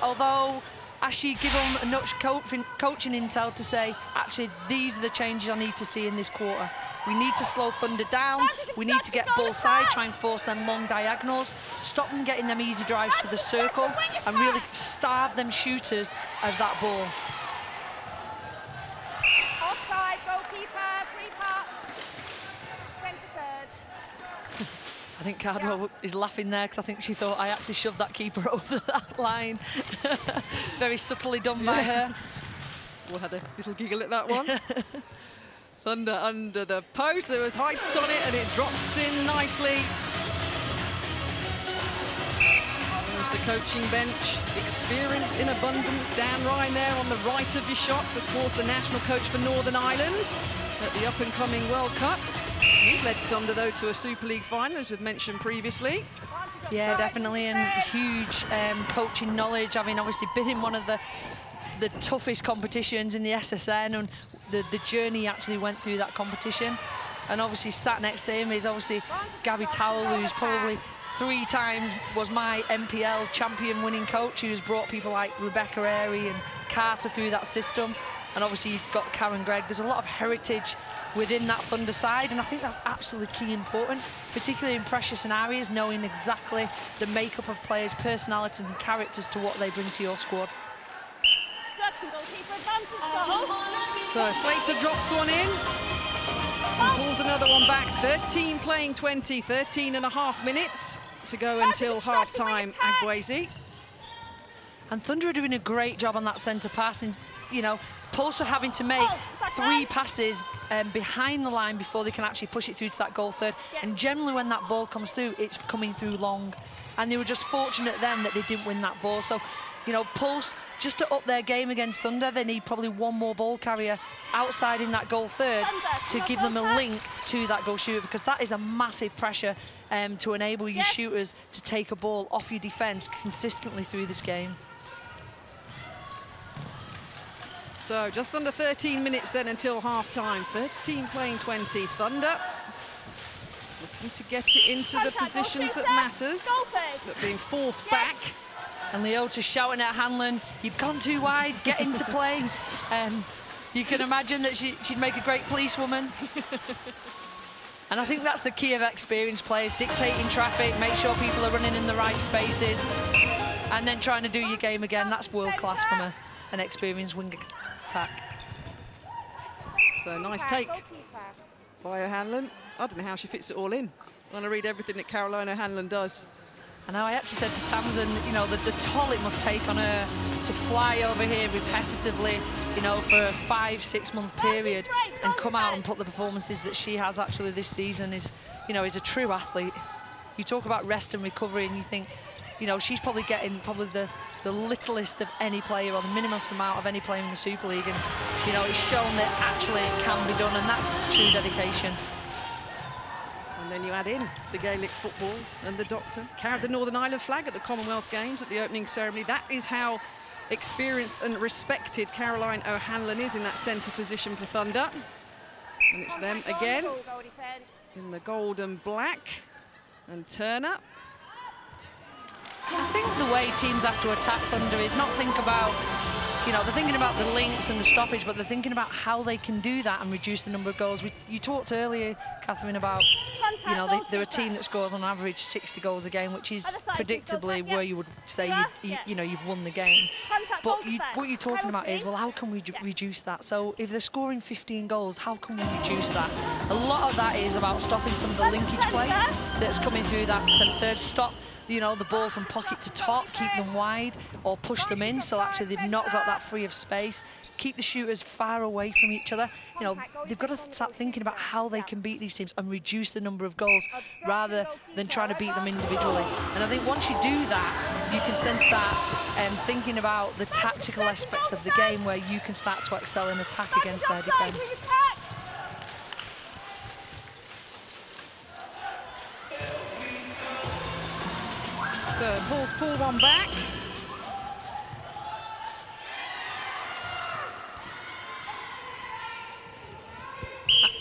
although Ashley give them enough coaching intel to say, actually, these are the changes I need to see in this quarter. We need to slow Thunder down. We need to get ball side, try and force them long diagonals, stop them getting them easy drives to the circle, and really starve them shooters of that ball. Offside, goalkeeper, free puck. Centre third. I think Cardwell is laughing there because I think she thought I actually shoved that keeper over that line. Very subtly done by her. We'll have a little giggle at that one. Thunder under the post, there was height on it and it drops in nicely. There's the coaching bench, experience in abundance. Dan Ryan there on the right of your shot, of course the national coach for Northern Ireland at the up-and-coming World Cup. He's led Thunder though to a Super League final, as we've mentioned previously. Yeah, definitely, and huge coaching knowledge, having obviously been in one of the toughest competitions in the SSN, and the journey actually went through that competition. And obviously sat next to him is obviously Gabby Towell, who's probably 3 times was my MPL champion winning coach, who's brought people like Rebecca Airy and Carter through that system. And obviously you've got Karen Gregg. There's a lot of heritage within that Thunder side, and I think that's absolutely key important, particularly in pressure scenarios, knowing exactly the makeup of players' personalities and characters to what they bring to your squad. So Slater drops one in and pulls another one back. 13 playing 20, 13 and a half minutes to go until half-time, Agwezi. And Thunder are doing a great job on that centre pass, and you know, Pulse are having to make 3 passes behind the line before they can actually push it through to that goal third. And generally when that ball comes through, it's coming through long. And they were just fortunate then that they didn't win that ball. So, you know, Pulse, just to up their game against Thunder, they need probably one more ball carrier outside in that goal third to give them a link to that goal shooter, because that is a massive pressure to enable your shooters to take a ball off your defence consistently through this game. So just under 13 minutes then until half-time. 13 playing 20. Thunder looking to get it into the positions that matters, but being forced back. And Leota shouting at Hanlon, "You've gone too wide, get into play." You can imagine that she'd make a great policewoman. And I think that's the key of experienced players, dictating traffic, make sure people are running in the right spaces, and then trying to do your game again. That's world class from an experienced wing attack. So nice take by O'Hanlon. I don't know how she fits it all in. I want to read everything that Caroline O'Hanlon does. I know, I actually said to Tamsin, you know, the toll it must take on her to fly over here repetitively, you know, for a 5-6 month period and come out and put the performances that she has actually this season is, you know, is a true athlete. You talk about rest and recovery and you think, you know, she's probably getting the littlest of any player, or the minimum amount of any player in the Super League, and, you know, it's shown that actually it can be done, and that's true dedication. And then you add in the Gaelic football and the doctor. Carried the Northern Ireland flag at the Commonwealth Games at the opening ceremony. That is how experienced and respected Caroline O'Hanlon is in that centre position for Thunder. And it's them again in the gold and black. And Turner. I think the way teams have to attack Thunder is not think about, you know, they're thinking about the links and the stoppage, but they're thinking about how they can do that and reduce the number of goals. You talked earlier, Catherine, about, you know, they're a team that scores on average 60 goals a game, which is predictably where you would say, you know, you've won the game. But what you're talking about is, well, how can we reduce that? So if they're scoring 15 goals, how can we reduce that? A lot of that is about stopping some of the linkage play that's coming through that centre third. Stop you know, the ball from pocket to top, keep them wide, or push them in. So actually they've not got that free of space. Keep the shooters far away from each other. You know, they've got to start thinking about how they can beat these teams and reduce the number of goals rather than trying to beat them individually. And I think once you do that, you can then start thinking about the tactical aspects of the game where you can start to excel in attack against their defence. So Paul's pull one back.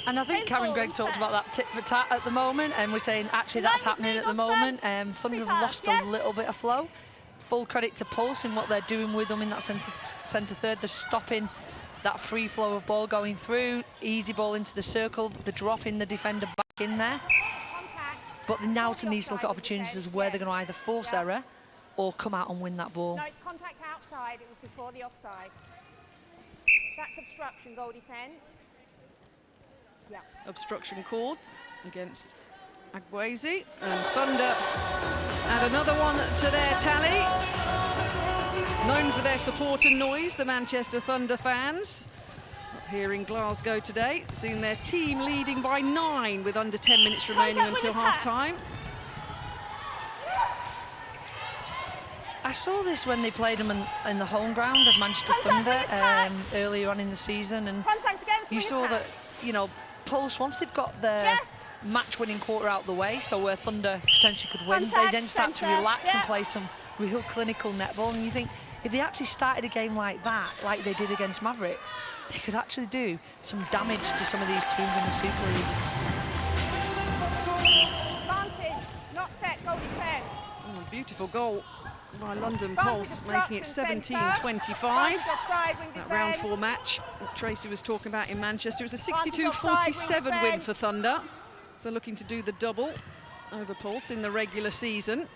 And I think Karen Gregg talked about that tit for tat at the moment, and we're saying actually that's happening at the moment. Thunder have lost a little bit of flow. Full credit to Pulse in what they're doing with them in that centre third. They're stopping that free flow of ball going through, easy ball into the circle, the drop in the defender back in there. But they now need to look at opportunities as where they're going to either force error or come out and win that ball. No, it's contact outside. It was before the offside. That's obstruction, goal defence. Yeah. Obstruction called against Agwezi, and Thunder add another one to their tally. Known for their support and noise, the Manchester Thunder fans up here in Glasgow today, seeing their team leading by 9 with under 10 minutes remaining until half-time. I saw this when they played them in the home ground of Manchester Thunder earlier on in the season, and you saw that, you know, Pulse, once they've got their match-winning quarter out the way, so where Thunder potentially could win, they then start to relax and play some real clinical netball. And you think, if they actually started a game like that, like they did against Mavericks, they could actually do some damage to some of these teams in the Super League. Advantage, not set, goal defence. Oh, a beautiful goal by London Pulse, making it 17-25. That round 4 match that Tracy was talking about in Manchester. It was a 62-47 win for Thunder. So looking to do the double over Pulse in the regular season.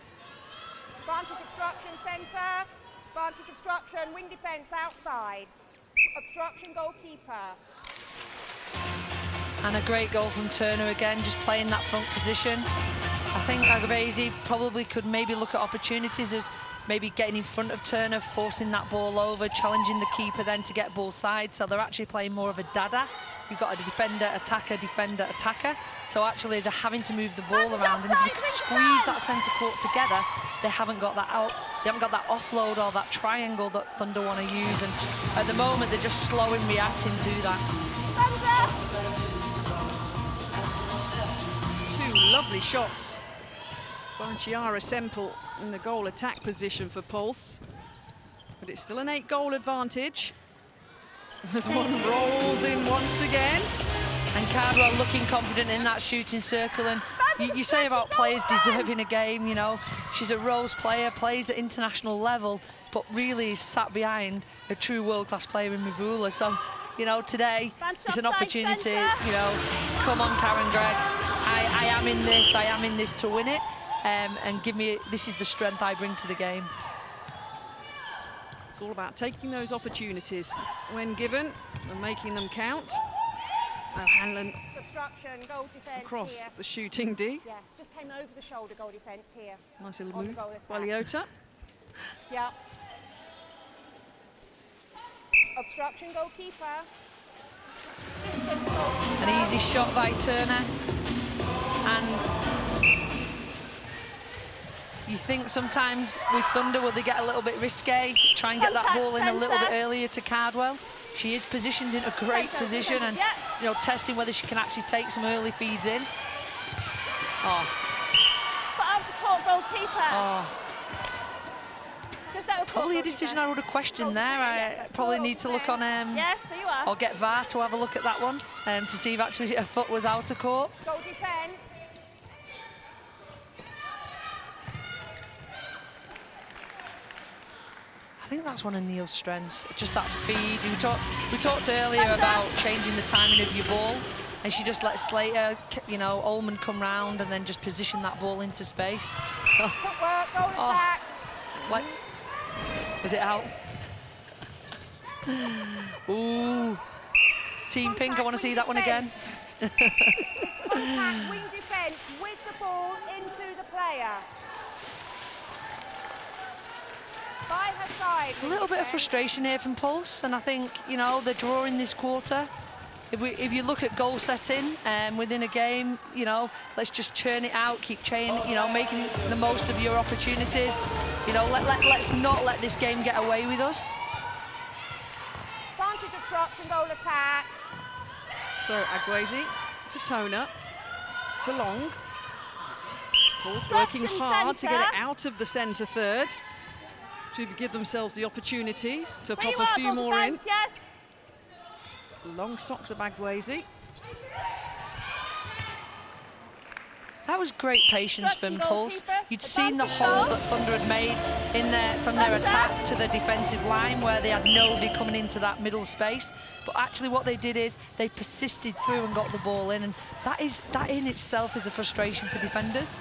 Advantage obstruction centre, advantage obstruction, wing defence outside. Obstruction goalkeeper. And a great goal from Turner again, just playing that front position. I think Agabezi probably could maybe look at opportunities as maybe getting in front of Turner, forcing that ball over, challenging the keeper then to get ball side. So they're actually playing more of a dada. You've got a defender, attacker. So actually they're having to move the ball around, and if you could squeeze that centre court together, they haven't got that out. They haven't got that offload or that triangle that Thunder want to use, and at the moment they're just slow in reacting to that. Two lovely shots by Chiara Semple in the goal attack position for Pulse, but it's still an 8-goal advantage as one rolls in once again. And Cardwell looking confident in that shooting circle, and you say about players deserving a game, you know, she's a Rose player, plays at international level, but really is sat behind a true world-class player in Mivula. So, you know, today it's an opportunity, you know, come on Karen Gregg, I am in this to win it, and give me, this is the strength I bring to the game. It's all about taking those opportunities when given and making them count. Hanlon across the shooting D. Yeah, just came over the shoulder, goal defence here. Nice little move by Leota. Yeah. Obstruction goalkeeper. An easy shot by Turner. And you think sometimes with Thunder, will they get a little bit risque, try and get that ball in a little bit earlier to Cardwell? She is positioned in a great position, and you know, testing whether she can actually take some early feeds in. Oh. But out to court goalkeeper. Oh. Probably a decision I would have questioned there. I probably need to look on yes, there you are. Or get VAR to have a look at that one to see if actually her foot was out of court. Goal defence. I think that's one of Neil's strengths, just that feed. We talked earlier about changing the timing of your ball, and she just let Slater, you know, Ullman come round and then just position that ball into space. Footwork, goal attack. Like, was it out? Ooh. Team Pink, I want to see that one again. Contact, wing defence with the ball into the player. By her side. A little bit of frustration here from Pulse, and I think, you know, they're drawing this quarter. If you look at goal setting within a game, you know, let's just churn it out, keep making the most of your opportunities. You know, let's not let this game get away with us. Advantage obstruction, goal attack. So Agwezi to Toner, to Long. Pulse working hard to get it out of the centre third to give themselves the opportunity to pop a few more in. Yes. Long socks of Agwezi. That was great patience from Pulse. You'd seen the hole that Thunder had made from their attack to the defensive line, where they had nobody coming into that middle space. But actually what they did is they persisted through and got the ball in, and that in itself is a frustration for defenders.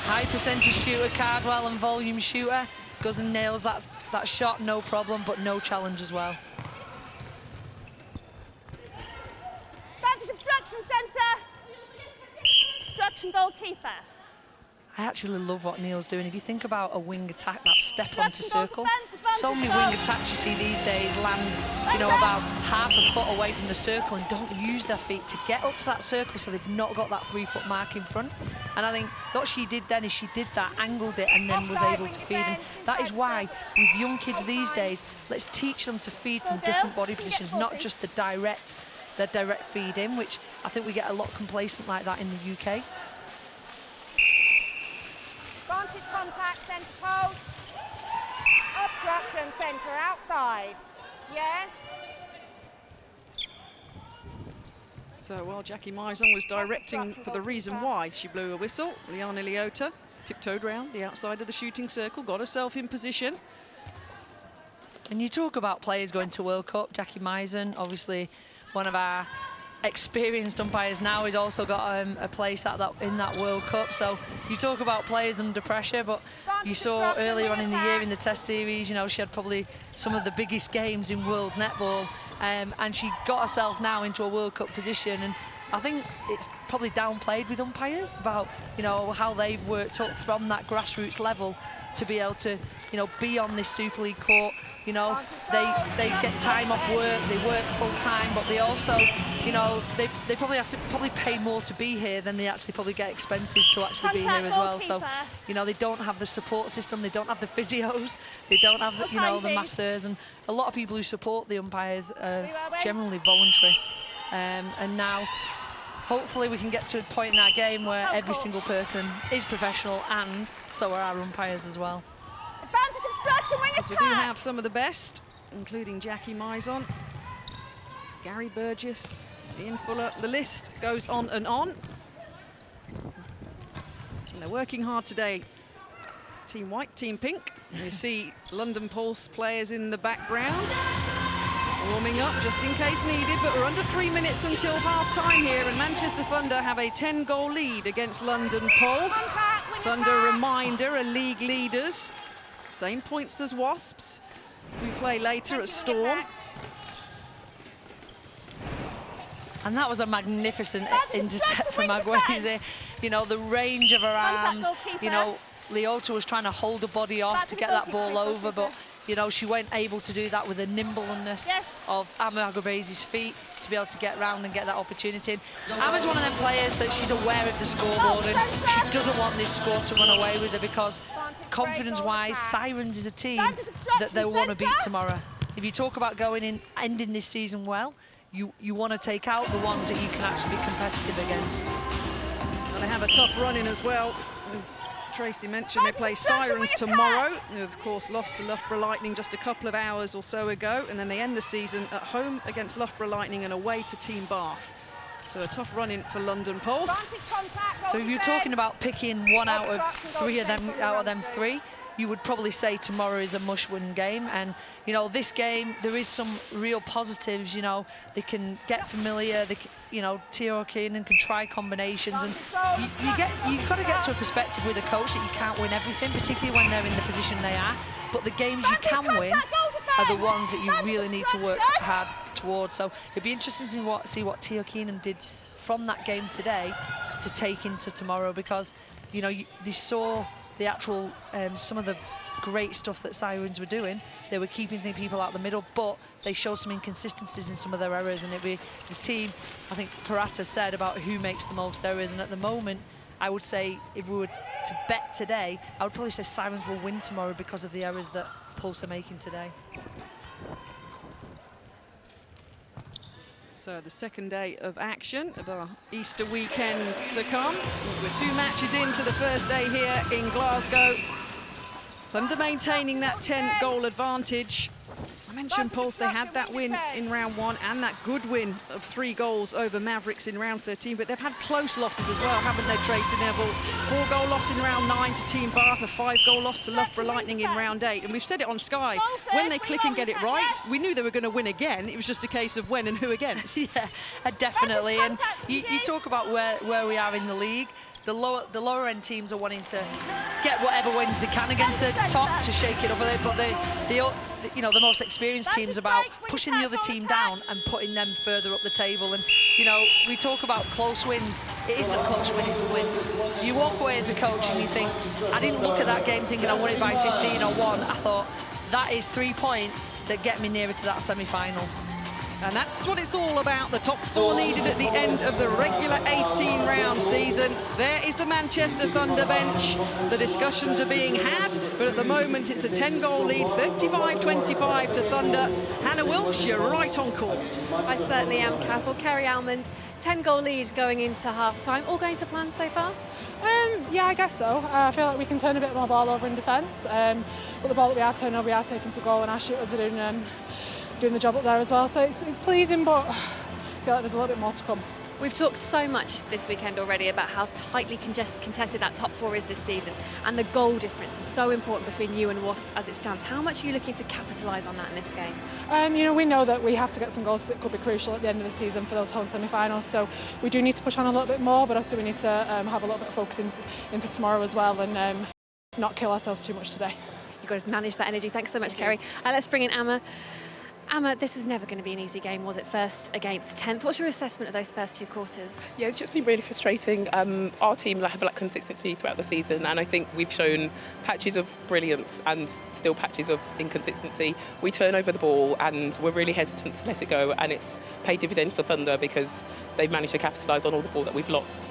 High percentage shooter, Cardwell, and volume shooter. Goes and nails that shot, no problem, but no challenge as well. Advantage obstruction centre. Obstruction goalkeeper. I actually love what Neil's doing. If you think about a wing attack, that step onto circle, so many wing attacks you see these days land, you know, about half a foot away from the circle and don't use their feet to get up to that circle, so they've not got that 3-foot mark in front. And I think what she did then is she did that, angled it, and then was able to feed. And that is why, with young kids these days, let's teach them to feed from different body positions, not just the direct feed in, which I think we get a lot complacent like that in the UK. Advantage contact, centre post. Obstruction, centre outside. Yes. So while Jackie Mizon was directing for the reason why she blew a whistle, Liana Leota tiptoed round the outside of the shooting circle, got herself in position. And you talk about players going to World Cup. Jackie Mizon, obviously one of our experienced umpires now, has also got a place in that World Cup. So you talk about players under pressure, but you saw earlier on in the year in the Test series, you know, she had probably some of the biggest games in world netball, and she got herself now into a World Cup position. And I think it's probably downplayed with umpires about, you know, how they've worked up from that grassroots level to be able to, you know, be on this Super League court. You know, they get time off work, they work full time, but they also, you know, they probably have to pay more to be here than they actually probably get expenses to actually be here as well. So, you know, they don't have the support system, they don't have the physios, they don't have, you know, the masseurs, and a lot of people who support the umpires are generally voluntary. And now, hopefully we can get to a point in our game where every single person is professional, and so are our umpires as well. Advantage obstruction, wing attack. We do have some of the best, including Jackie Mizon, Gary Burgess, Ian Fuller. The list goes on and on. And they're working hard today. Team white, team pink. You see London Pulse players in the background, warming up just in case needed, but we're under 3 minutes until half-time here, and Manchester Thunder have a 10-goal lead against London Pulse. Thunder, reminder, are league leaders. Same points as Wasps, who play later at Storm. And that was a magnificent intercept from Agwezi. You know, the range of her arms, you know, Leota was trying to hold the body off to get that ball over, but, you know, she weren't able to do that with the nimbleness of Amma Agwezi's feet to be able to get round and get that opportunity. Amma's one of them players that she's aware of the scoreboard, and she doesn't want this score to run away with her, because confidence-wise, Sirens is a team that they want to beat tomorrow. If you talk about going in, ending this season well, you want to take out the ones that you can actually be competitive against. And they have a tough run in as well. As Tracy mentioned, they play Sirens tomorrow, who of course lost to Loughborough Lightning just a couple of hours or so ago, and then they end the season at home against Loughborough Lightning and away to Team Bath. So a tough run in for London Pulse. So if you're talking about picking one out of them three, you would probably say tomorrow is a must-win game. And, you know, this game, there is some real positives. You know, they can get familiar. They can, you know, Tio Keenan can try combinations, and you've got to get to a perspective with a coach that you can't win everything, particularly when they're in the position they are. But the games you can win are the ones that you really need to work hard towards. So it'd be interesting to see what Tio Keenan did from that game today to take into tomorrow, because, you know, they saw the actual, some of the great stuff that Sirens were doing. They were keeping the people out the middle, but they showed some inconsistencies in some of their errors, and it'd be the team, I think Parata said about who makes the most errors, and at the moment, I would say if we were to bet today, I would probably say Sirens will win tomorrow because of the errors that Pulse are making today. So the second day of action of our Easter weekend to come. We're 2 matches into the first day here in Glasgow. Thunder maintaining that 10-goal advantage. I mentioned Pulse, they had that win in round 1 and that good win of 3 goals over Mavericks in round 13, but they've had close losses as well, haven't they, Tracy Neville? 4-goal loss in round 9 to Team Bath, a 5-goal loss to Loughborough Lightning in round 8, and we've said it on Sky, when they click and get it right, we knew they were going to win again. It was just a case of when and who against. Yeah, definitely, and you talk about where we are in the league. The lower end teams are wanting to get whatever wins they can against the top to shake it up a bit, but you know, the most experienced teams about pushing the other team down and putting them further up the table. And you know, we talk about close wins. It isn't a close win, it's a win. You walk away as a coach and you think, I didn't look at that game thinking I won it by 15 or 1. I thought, that is 3 points that get me nearer to that semi-final. And that's what it's all about, the top 4 needed at the end of the regular 18-round season. There is the Manchester Thunder bench. The discussions are being had, but at the moment it's a 10-goal lead, 35-25 to Thunder. Hannah Wilkes, you're right on court. I certainly am, Kath. Well, Kerry Almond, 10-goal lead going into half-time. All going to plan so far? Yeah, I guess so. I feel like we can turn a bit more ball over in defence, but the ball that we are turning over, we are taking to goal, and our shooters are doing the job up there as well. So it's pleasing, but I feel like there's a little bit more to come. We've talked so much this weekend already about how tightly contested that top 4 is this season, and the goal difference is so important between you and Wasps as it stands. How much are you looking to capitalise on that in this game? You know, we know that we have to get some goals because it could be crucial at the end of the season for those home semi-finals, so we do need to push on a little bit more, but also we need to have a little bit of focus in for tomorrow as well, and not kill ourselves too much today. You've got to manage that energy. Thanks so much, Kerry. Let's bring in Amma. Amma, this was never going to be an easy game, was it? First against 10th. What's your assessment of those first 2 quarters? Yeah, it's just been really frustrating. Our team have lacked consistency throughout the season, and I think we've shown patches of brilliance and still patches of inconsistency. We turn over the ball and we're really hesitant to let it go, and it's paid dividends for Thunder because they've managed to capitalise on all the ball that we've lost.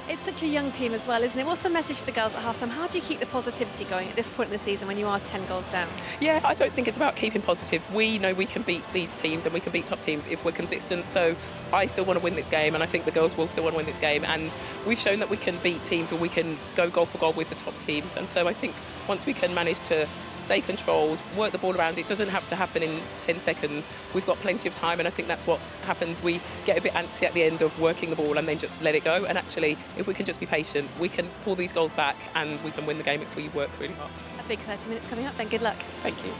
It's such a young team as well, isn't it? What's the message to the girls at half-time? How do you keep the positivity going at this point in the season when you are 10 goals down? Yeah, I don't think it's about keeping positive. We know we can beat these teams and we can beat top teams if we're consistent. So I still want to win this game, and I think the girls will still want to win this game. And we've shown that we can beat teams, or we can go goal for goal with the top teams. And so I think once we can manage to stay controlled, work the ball around, it doesn't have to happen in 10 seconds. We've got plenty of time, and I think that's what happens. We get a bit antsy at the end of working the ball and then just let it go. And actually, if we can just be patient, we can pull these goals back and we can win the game if we work really hard. A big 30 minutes coming up then. Good luck. Thank you.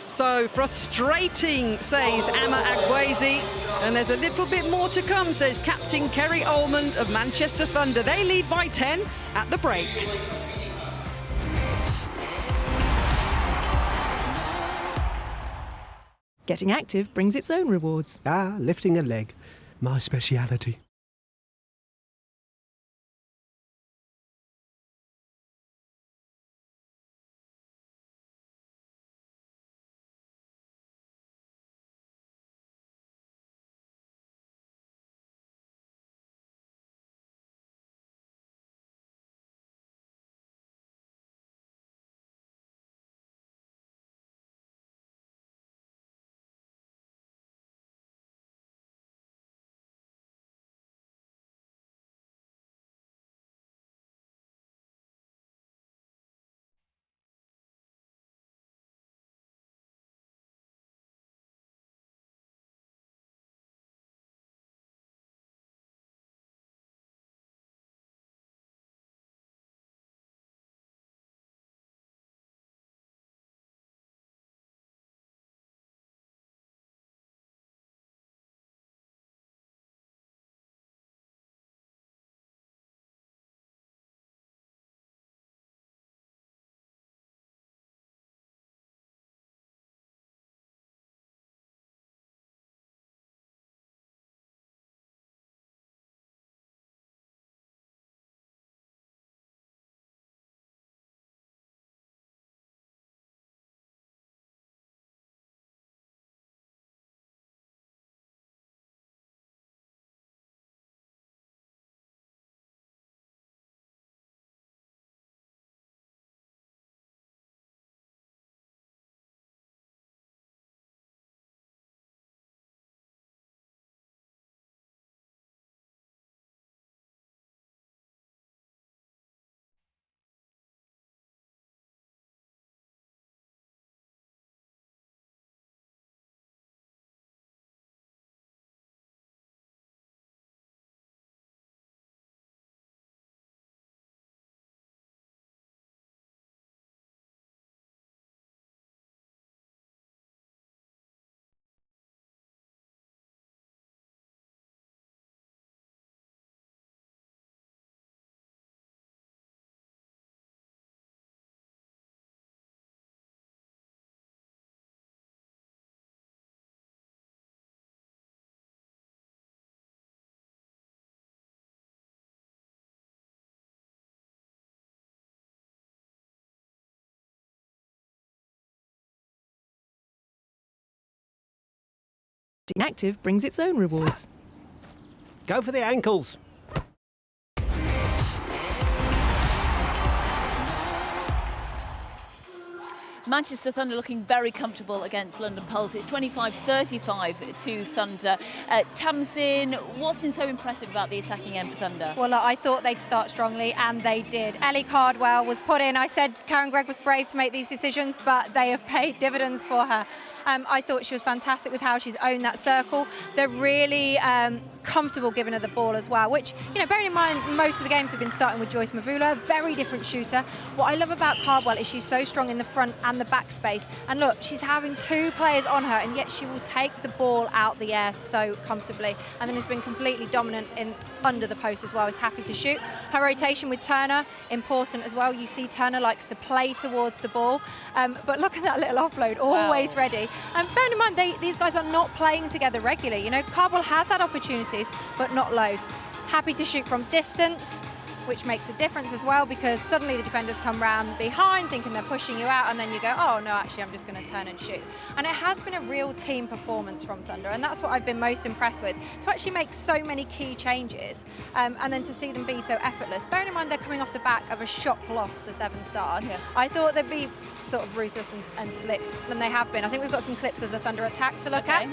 So frustrating, says Amma Agwezi. And there's a little bit more to come, says Captain Kerry Almond of Manchester Thunder. They lead by 10 at the break. Getting active brings its own rewards. Lifting a leg. My speciality. Getting active brings its own rewards. Go for the ankles. Manchester Thunder looking very comfortable against London Pulse. It's 25-35 to Thunder. Tamsin, what's been so impressive about the attacking end for Thunder? Well, look, I thought they'd start strongly, and they did. Ellie Cardwell was put in. I said Karen Gregg was brave to make these decisions, but they have paid dividends for her. I thought she was fantastic with how she's owned that circle. They're really comfortable giving her the ball as well, which, you know, bearing in mind most of the games have been starting with Joyce Mavula, very different shooter. What I love about Cardwell is she's so strong in the front and the back space. And look, she's having two players on her, and yet she will take the ball out the air so comfortably. And then has been completely dominant in under the post as well, is happy to shoot. Her rotation with Turner, important as well. You see Turner likes to play towards the ball. But look at that little offload, always ready. And bearing in mind, these guys are not playing together regularly. You know, Cardwell has had opportunities, but not loads. Happy to shoot from distance, which makes a difference as well, because suddenly the defenders come round behind thinking they're pushing you out, and then you go, oh no, actually I'm just going to turn and shoot. And it has been a real team performance from Thunder, and that's what I've been most impressed with, to actually make so many key changes and then to see them be so effortless. Bearing in mind they're coming off the back of a shock loss to 7 Stars. Yeah. I thought they'd be sort of ruthless and slick, and they have been. I think we've got some clips of the Thunder attack to look at,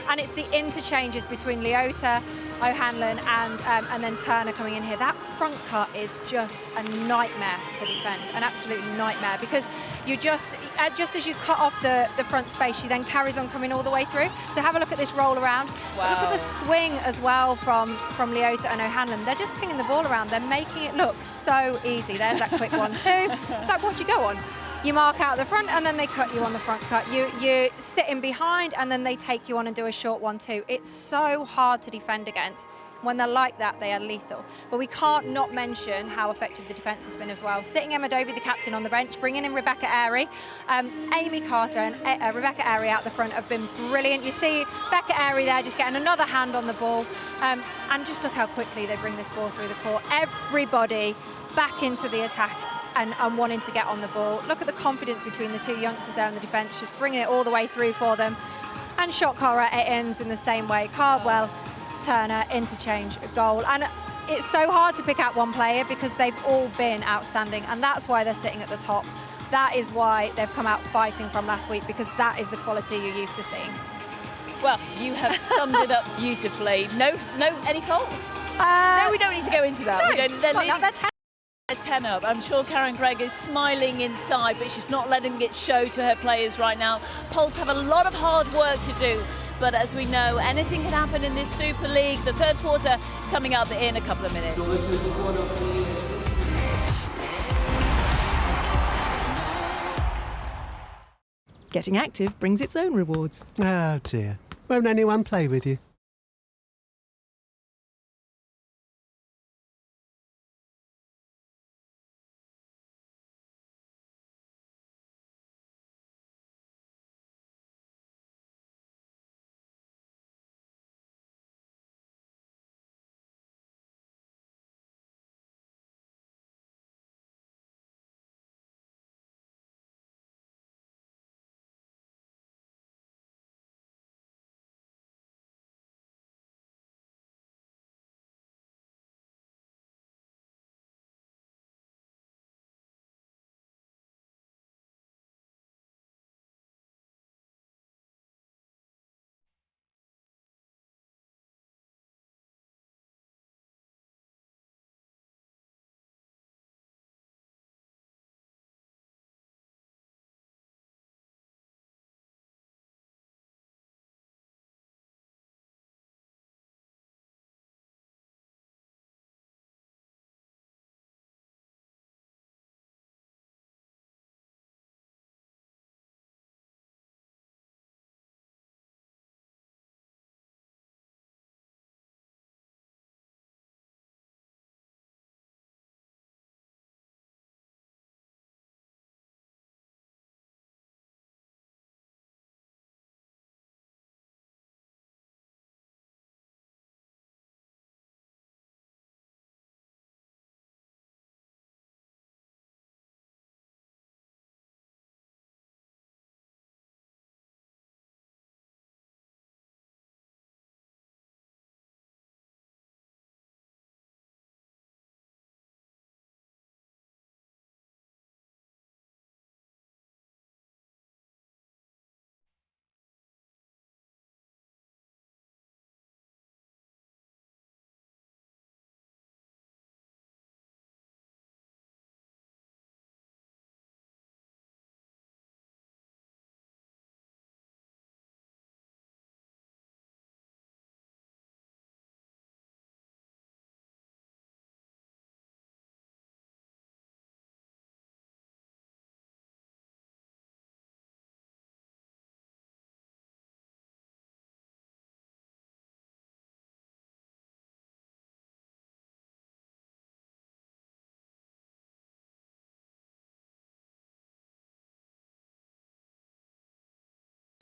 and it's the interchanges between Leota, O'Hanlon and then Turner coming in here. That front cut is just a nightmare to defend, an absolute nightmare, because you just as you cut off the front space, she then carries on coming all the way through. So have a look at this roll around. Wow. Look at the swing as well from Leota and O'Hanlon. They're just pinging the ball around. They're making it look so easy. There's that quick 1-2. It's like, what do you go on? You mark out the front, and then they cut you on the front cut. You sit in behind, and then they take you on and do a short 1-2. It's so hard to defend against. When they're like that, they are lethal. But we can't not mention how effective the defence has been as well. Sitting Emma Dovey, the captain, on the bench, bringing in Rebecca Airy. Amy Carter and Rebecca Airy out the front have been brilliant. You see Rebecca Airy there just getting another hand on the ball. And just look how quickly they bring this ball through the court. Everybody back into the attack and wanting to get on the ball. Look at the confidence between the two youngsters there in the defence, just bringing it all the way through for them. And shot caller, it ends in the same way. Cardwell, Turner, interchange, goal. And it's so hard to pick out one player because they've all been outstanding, and that's why they're sitting at the top. That is why they've come out fighting from last week, because that is the quality you're used to seeing. Well, you have summed it up beautifully. No, any faults? No, we don't need to go into that. No, we don't, they're 10 up. I'm sure Karen Gregg is smiling inside, but she's not letting it show to her players right now. Pulse have a lot of hard work to do, but as we know, anything can happen in this Super League. The third quarter coming up in a couple of minutes. So this is Getting active brings its own rewards. Oh dear. Won't anyone play with you?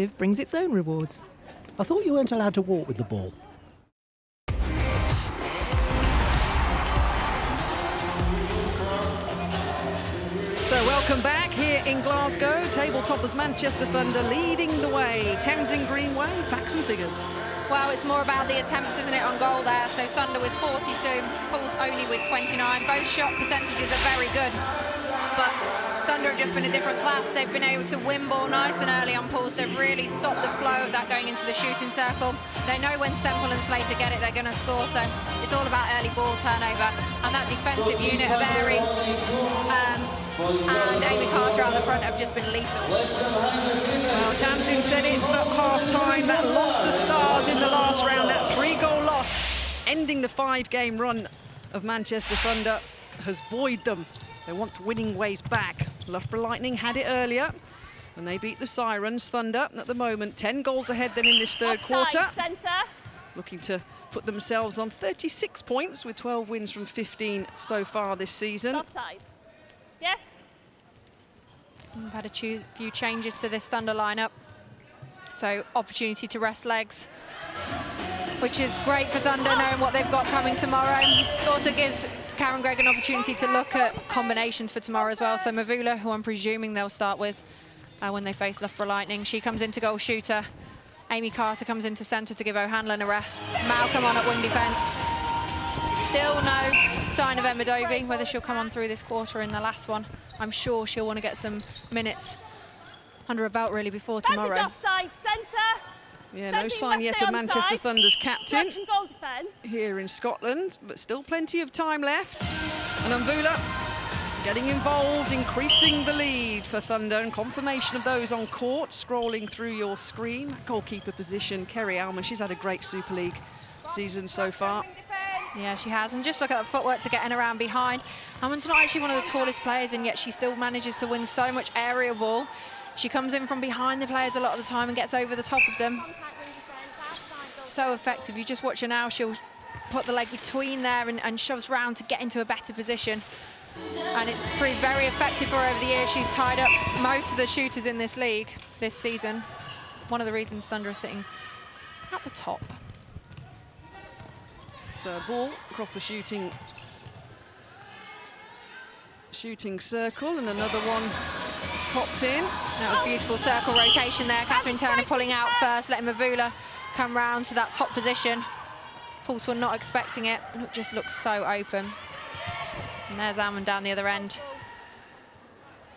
active brings its own rewards. I thought you weren't allowed to walk with the ball. So welcome back here in Glasgow. Table toppers Manchester Thunder leading the way. Townsend Greenway, facts and figures. Well, it's more about the attempts, isn't it, on goal there. So Thunder with 42, Pulse only with 29. Both shot percentages are very good. But Thunder have just been a different class. They've been able to win ball nice and early on Pulse. They've really stopped the flow of that going into the shooting circle. They know when Semple and Slater get it, they're going to score. So it's all about early ball turnover. And that defensive unit of Airy and Amy Carter out the front have just been lethal. Well, Tamsin said it at half-time, that loss to Stars in the last round, that 3-goal loss, ending the 5-game run of Manchester Thunder, has buoyed them. They want winning ways back. Loughborough Lightning had it earlier when they beat the Sirens. Thunder, at the moment, 10 goals ahead then in this third quarter. Looking to put themselves on 36 points with 12 wins from 15 so far this season. Offside. Yes. We've had a few changes to this Thunder lineup. So opportunity to rest legs, which is great for Thunder, knowing what they've got coming tomorrow. Also gives Karen Gregg an opportunity to look at combinations for tomorrow as well. So Mavula, who I'm presuming they'll start with when they face Loughborough Lightning, she comes into goal shooter. Amy Carter comes into centre to give O'Hanlon a rest. Malcolm on at wing defence. Still no sign of Emma Dovey, whether she'll come on through this quarter in the last one. I'm sure she'll want to get some minutes under her belt really before tomorrow. Offside, centre. Yeah, no sign yet of Manchester Thunder's captain here in Scotland, but still plenty of time left. And Mvula getting involved, increasing the lead for Thunder, and confirmation of those on court, scrolling through your screen. Goalkeeper position, Kerry Alman, she's had a great Super League season so far. Yeah, she has, and just look at the footwork to getting around behind. Alman's not actually one of the tallest players, and yet she still manages to win so much area ball. She comes in from behind the players a lot of the time and gets over the top of them. So effective. You just watch her now, she'll put the leg between there and shoves round to get into a better position. And it's proved very effective for her over the years. She's tied up most of the shooters in this league this season. One of the reasons Thunder are sitting at the top. So a ball across the shooting circle, and another one popped in. That was beautiful circle rotation there. Catherine Turner pulling out first, letting Mavula come round to that top position. Pulse were not expecting it, and it just looks so open. And there's Almond down the other end.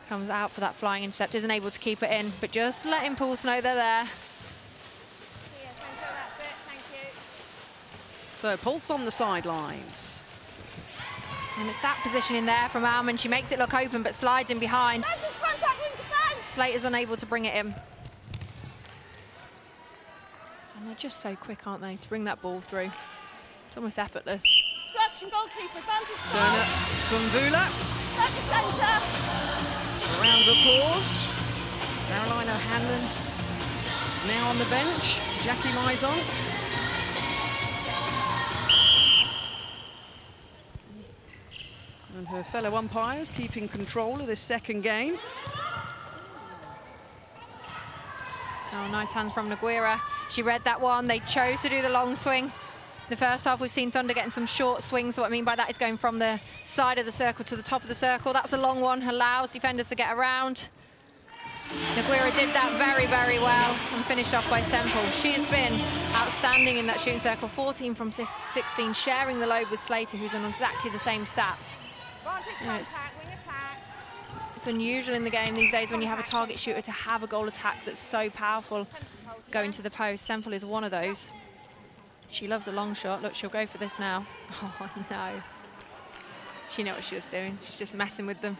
Comes out for that flying intercept, isn't able to keep it in, but just letting Pulse know they're there. So Pulse on the sidelines. And it's that position in there from Almond. She makes it look open, but slides in behind. Slater's unable to bring it in. And they're just so quick, aren't they, to bring that ball through. It's almost effortless. Obstruction, goalkeeper, advantage. Turner from Vula. A round of applause. Caroline O'Hanlon now on the bench. Jackie Mizon. And her fellow umpires keeping control of this second game. Oh, nice hand from Nguira. She read that one. They chose to do the long swing. The first half, we've seen Thunder getting some short swings. So what I mean by that is going from the side of the circle to the top of the circle. That's a long one, allows defenders to get around. Nguira did that very, very well and finished off by Semple. She has been outstanding in that shooting circle, 14 from 16, sharing the load with Slater, who's on exactly the same stats. You know, it's unusual in the game these days when you have a target shooter to have a goal attack that's so powerful going to the post. Semple is one of those. She loves a long shot. Look, she'll go for this now. Oh, no. She knew what she was doing. She's just messing with them.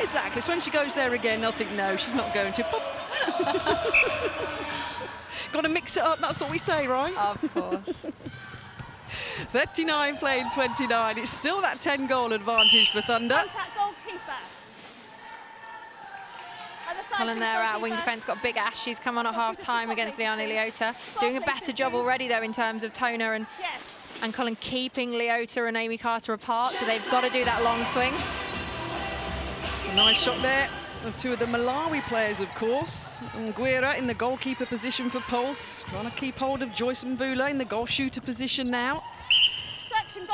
Exactly. So when she goes there again, they'll think, no, she's not going to. Got to mix it up, that's what we say, right? Of course. 39 playing 29. It's still that 10-goal advantage for Thunder. Cullen there out wing defence, got Big Ash. She's come on at half-time against Liana Leota. Doing a better job already, though, in terms of Toner and Cullen keeping Leota and Amy Carter apart, so they've got to do that long swing. A nice shot there Two of the Malawi players, of course. Nguira in the goalkeeper position for Pulse. Trying to keep hold of Joyce Mvula in the goal shooter position now.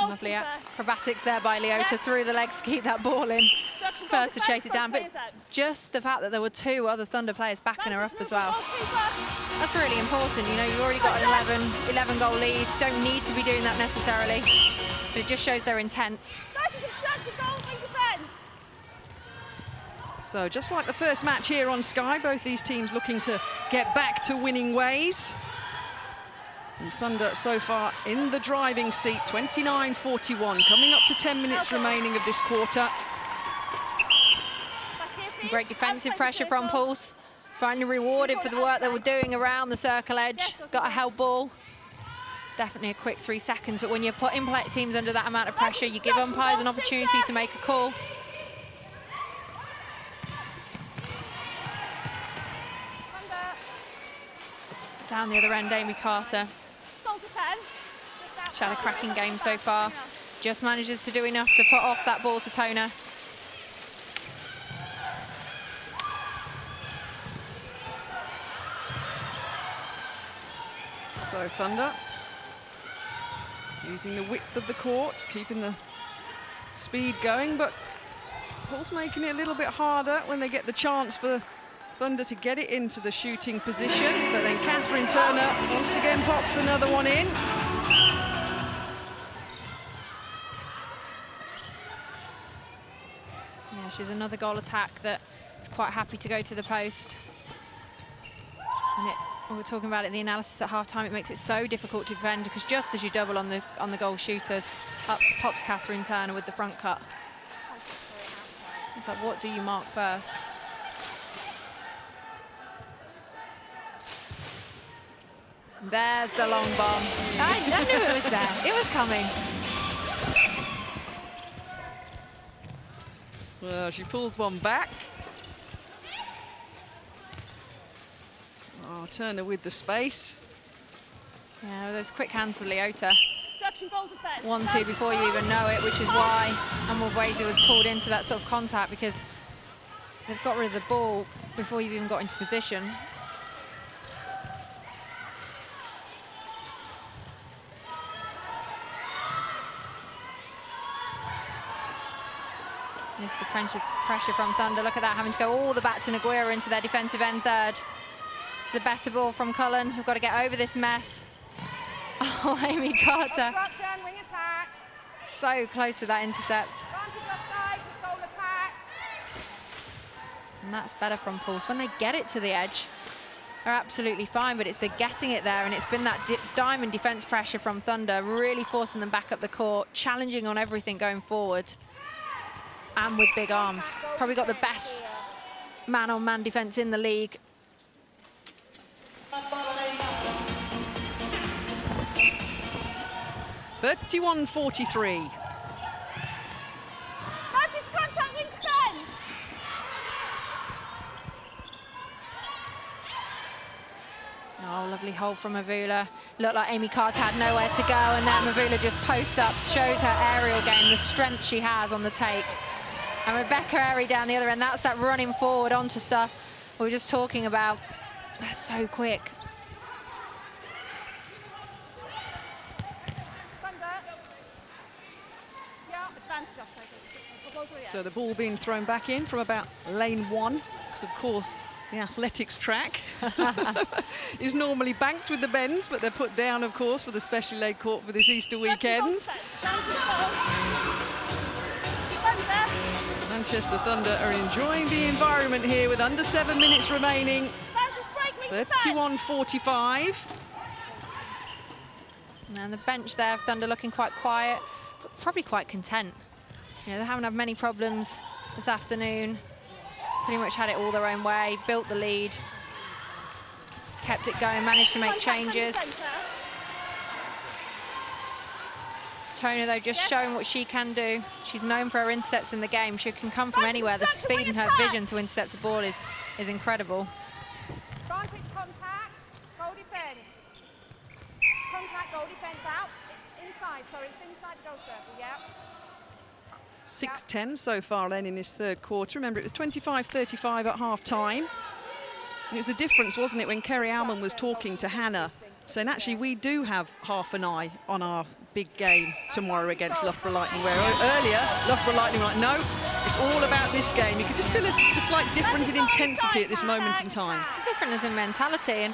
Lovely acrobatics there by Leota through the legs to keep that ball in. First to chase it down, but just the fact that there were two other Thunder players backing her up as well. That's really important. You know, you've already got an 11 goal lead. Don't need to be doing that necessarily, but it just shows their intent. So just like the first match here on Sky, both these teams looking to get back to winning ways. And Thunder so far in the driving seat, 29-41, coming up to 10 minutes remaining of this quarter. Great defensive pressure from Pulse. Finally rewarded for the work they were doing around the circle edge. Got a held ball. It's definitely a quick 3 seconds, but when you're putting teams under that amount of pressure, you give umpires an opportunity to make a call. Down the other end, Amy Carter. She's had a cracking game so far. Just manages to do enough to put off that ball to Toner. So Thunder using the width of the court, keeping the speed going, but Pulse making it a little bit harder when they get the chance for Thunder to get it into the shooting position. But then Catherine Turner once again pops another one in. Yeah, she's another goal attack that is quite happy to go to the post. And we were talking about it in the analysis at half-time, it makes it so difficult to defend because just as you double on the goal shooters, up pops Catherine Turner with the front cut. It's like, what do you mark first? There's the long bomb. I knew it was there. It was coming. Well, she pulls one back. Oh, Turner with the space. Yeah, those quick hands to Leota. 1-2 before you even know it, which is why Amwabwezi was pulled into that sort of contact, because they've got rid of the ball before you've even got into position. Missed the pressure from Thunder. Look at that, having to go all the back to Nguira into their defensive end third. It's a better ball from Cullen. We've got to get over this mess. Oh, Amy Carter. Wing attack. So close to that intercept. Goal attack. And that's better from Pulse. When they get it to the edge, they're absolutely fine, but it's the getting it there, and it's been that diamond defense pressure from Thunder, really forcing them back up the court, challenging on everything going forward. And with big arms. Probably got the best man-on-man defense in the league. (31-43). Oh, lovely hold from Mvula. Looked like Amy Carter had nowhere to go, and then Mvula just posts up, shows her aerial game, the strength she has on the take. And Rebecca Airy down the other end, that's that running forward onto stuff we were just talking about. That's so quick. So the ball being thrown back in from about lane 1, because of course the athletics track is normally banked with the bends, but they're put down, of course, for the specially laid court for this Easter weekend. Manchester Thunder are enjoying the environment here with under 7 minutes remaining. 31-45. And the bench there, Thunder looking quite quiet, but probably quite content. You know, they haven't had many problems this afternoon. Pretty much had it all their own way, built the lead, kept it going, managed to make changes. Toner, though, just showing what she can do. She's known for her intercepts in the game. She can come from anywhere. The speed and her vision to intercept a ball is incredible. Vantage contact, goal defence. Contact, goal defence out. It's inside, sorry, it's inside the goal circle, yeah. 6-10 so far then in this third quarter. Remember, it was 25-35 at half-time. And it was the difference, wasn't it, when Kerry Alman was talking to Hannah, saying, actually, we do have half an eye on our big game tomorrow against Loughborough Lightning, where earlier, Loughborough Lightning were like, no, it's all about this game. You could just feel a slight difference in intensity at this moment in time. Different in mentality,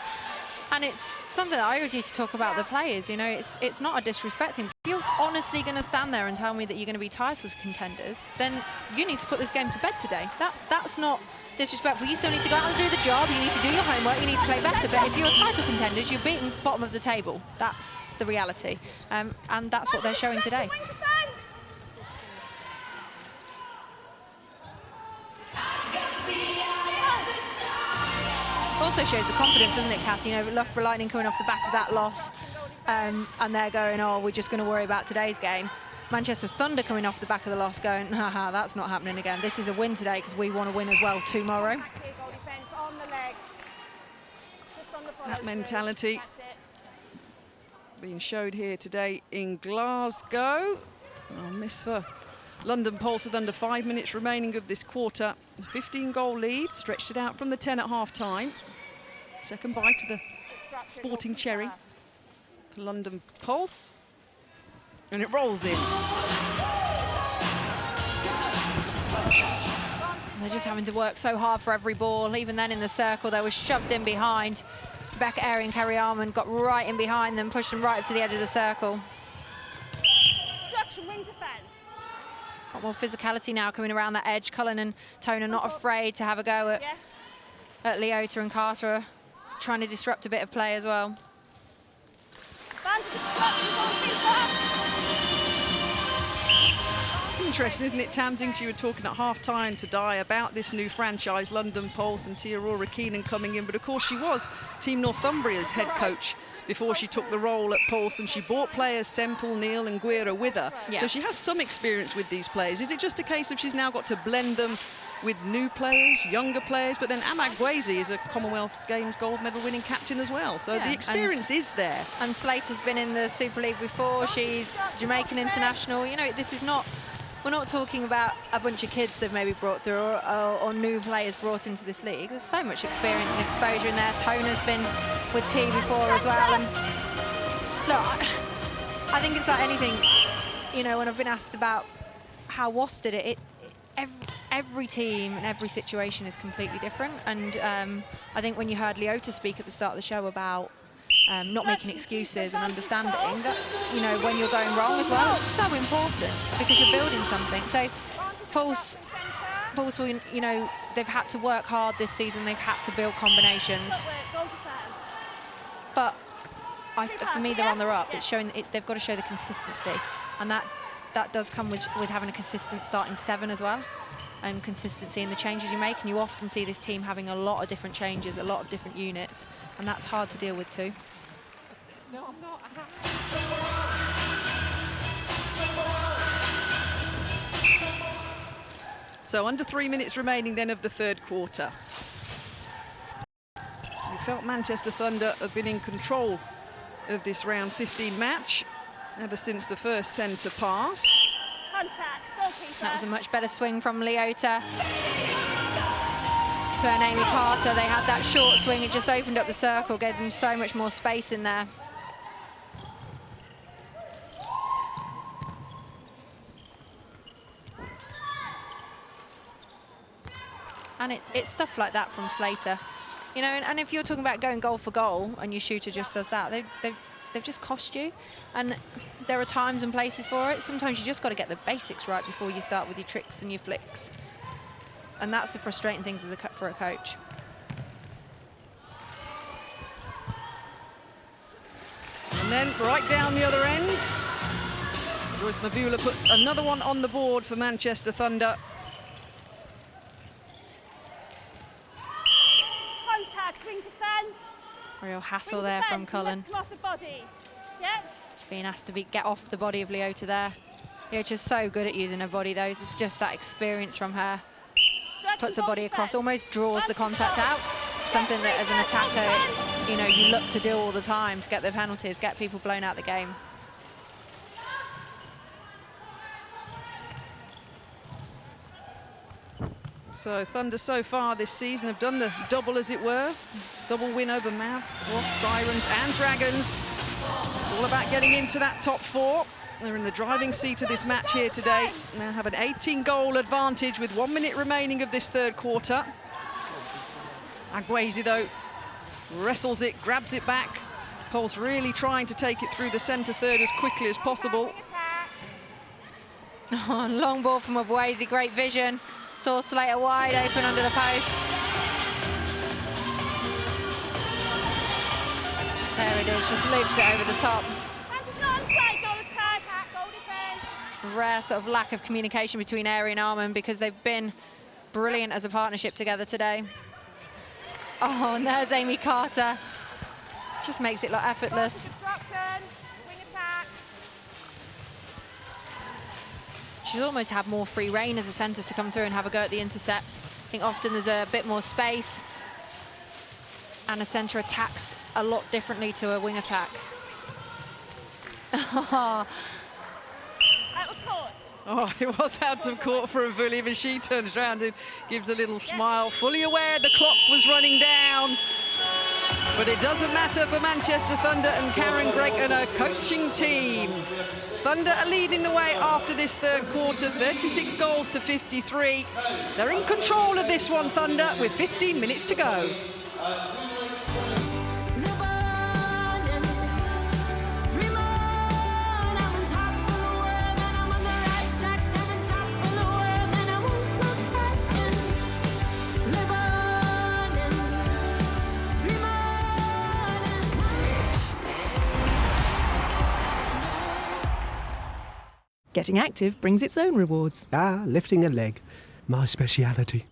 and it's something that I always used to talk about the players. You know, it's not a disrespect thing. If you're honestly going to stand there and tell me that you're going to be titles contenders, then you need to put this game to bed today. That's not disrespectful. You still need to go out and do the job. You need to do your homework. You need to play better. But if you're title contenders, you're beating bottom of the table. That's the reality, and that's what they're showing today. Also shows the confidence, doesn't it, Kath? You know, Loughborough Lightning coming off the back of that loss, and they're going, oh, we're just going to worry about today's game. Manchester Thunder coming off the back of the loss going, haha, that's not happening again. This is a win today because we want to win as well tomorrow. That mentality being showed here today in Glasgow. Oh, miss for London Pulse with under 5 minutes remaining of this quarter. 15-goal lead, stretched it out from the 10 at half-time. Second bite to the Sporting Cherry for London Pulse. And it rolls in. They're just having to work so hard for every ball. Even then in the circle, they were shoved in behind. Becca Airy and Kerry Alman got right in behind them, pushed them right up to the edge of the circle. Obstruction, wing defence. Got more physicality now coming around that edge. Cullen and Toner not afraid to have a go at Leota, and Carter trying to disrupt a bit of play as well. It's interesting, isn't it, Tamsing? You were talking at half-time to Di about this new franchise, London Pulse, and Tia Aurora Keenan coming in, but of course she was Team Northumbria's head coach before she took the role at Pulse, and she brought players Semple, Neil and Guira with her. Yeah. So she has some experience with these players. Is it just a case of she's now got to blend them with new players, younger players? But then Amag Gwezi is a Commonwealth Games gold medal winning captain as well, so the experience is there. And Slater's been in the Super League before. She's Jamaican international. You know, this is not, we're not talking about a bunch of kids they've maybe brought through or new players brought into this league. There's so much experience and exposure in there. Toner's been with T before as well. And look, I think it's like anything, you know, when I've been asked about how Wasps did it, every team and every situation is completely different. And I think when you heard Leota speak at the start of the show about not making excuses and understanding that, you know, when you're going wrong as well, it's so important because you're building something. So Pulse will, you know, they've had to work hard this season. They've had to build combinations. But for me, they're on the up. It's showing they've got to show the consistency, and that does come with having a consistent starting seven as well, and consistency in the changes you make. And you often see this team having a lot of different changes, a lot of different units, and that's hard to deal with too. No, I'm not. So under 3 minutes remaining then of the third quarter. You felt Manchester Thunder have been in control of this round 15 match ever since the first centre pass. That was a much better swing from Leota to an Amy Carter. They had that short swing, it just opened up the circle, gave them so much more space in there. And it's stuff like that from Slater. You know, and if you're talking about going goal for goal and your shooter just does that, they've just cost you. And there are times and places for it. Sometimes you just got to get the basics right before you start with your tricks and your flicks. And that's the frustrating things for a coach. And then right down the other end, Joyce Mavula puts another one on the board for Manchester Thunder. Contact, wing defence. Real hassle there from Cullen. Off the body. Yep. Being asked to get off the body of Leota there. Leota's so good at using her body though. It's just that experience from her. Puts her body across, almost draws the contact out. Something that as an attacker, you know, you look to do all the time to get the penalties, get people blown out the game. So Thunder so far this season have done the double, as it were. Double win over Mavs, Wasps, Sirens and Dragons. It's all about getting into that top 4. They're in the driving seat of this match here today. Now have an 18-goal advantage with 1 minute remaining of this third quarter. Agwezi, though, wrestles it, grabs it back. Pulse really trying to take it through the centre third as quickly as possible. Oh, long ball from Agwezi, great vision. Saw Slater wide open under the post. There it is, just loops it over the top. Rare sort of lack of communication between Aerie and Armand, because they've been brilliant as a partnership together today. Oh, and there's Amy Carter. Just makes it look effortless. She's almost had more free reign as a centre to come through and have a go at the intercepts. I think often there's a bit more space, and a centre attacks a lot differently to a wing attack. Oh, it was out of court for Avuli, but she turns around and gives a little smile, fully aware the clock was running down. But it doesn't matter for Manchester Thunder and Karen Gregg and her coaching team. Thunder are leading the way after this third quarter, 36 goals to 53. They're in control of this one, Thunder, with 15 minutes to go. Getting active brings its own rewards. Ah, lifting a leg. My speciality.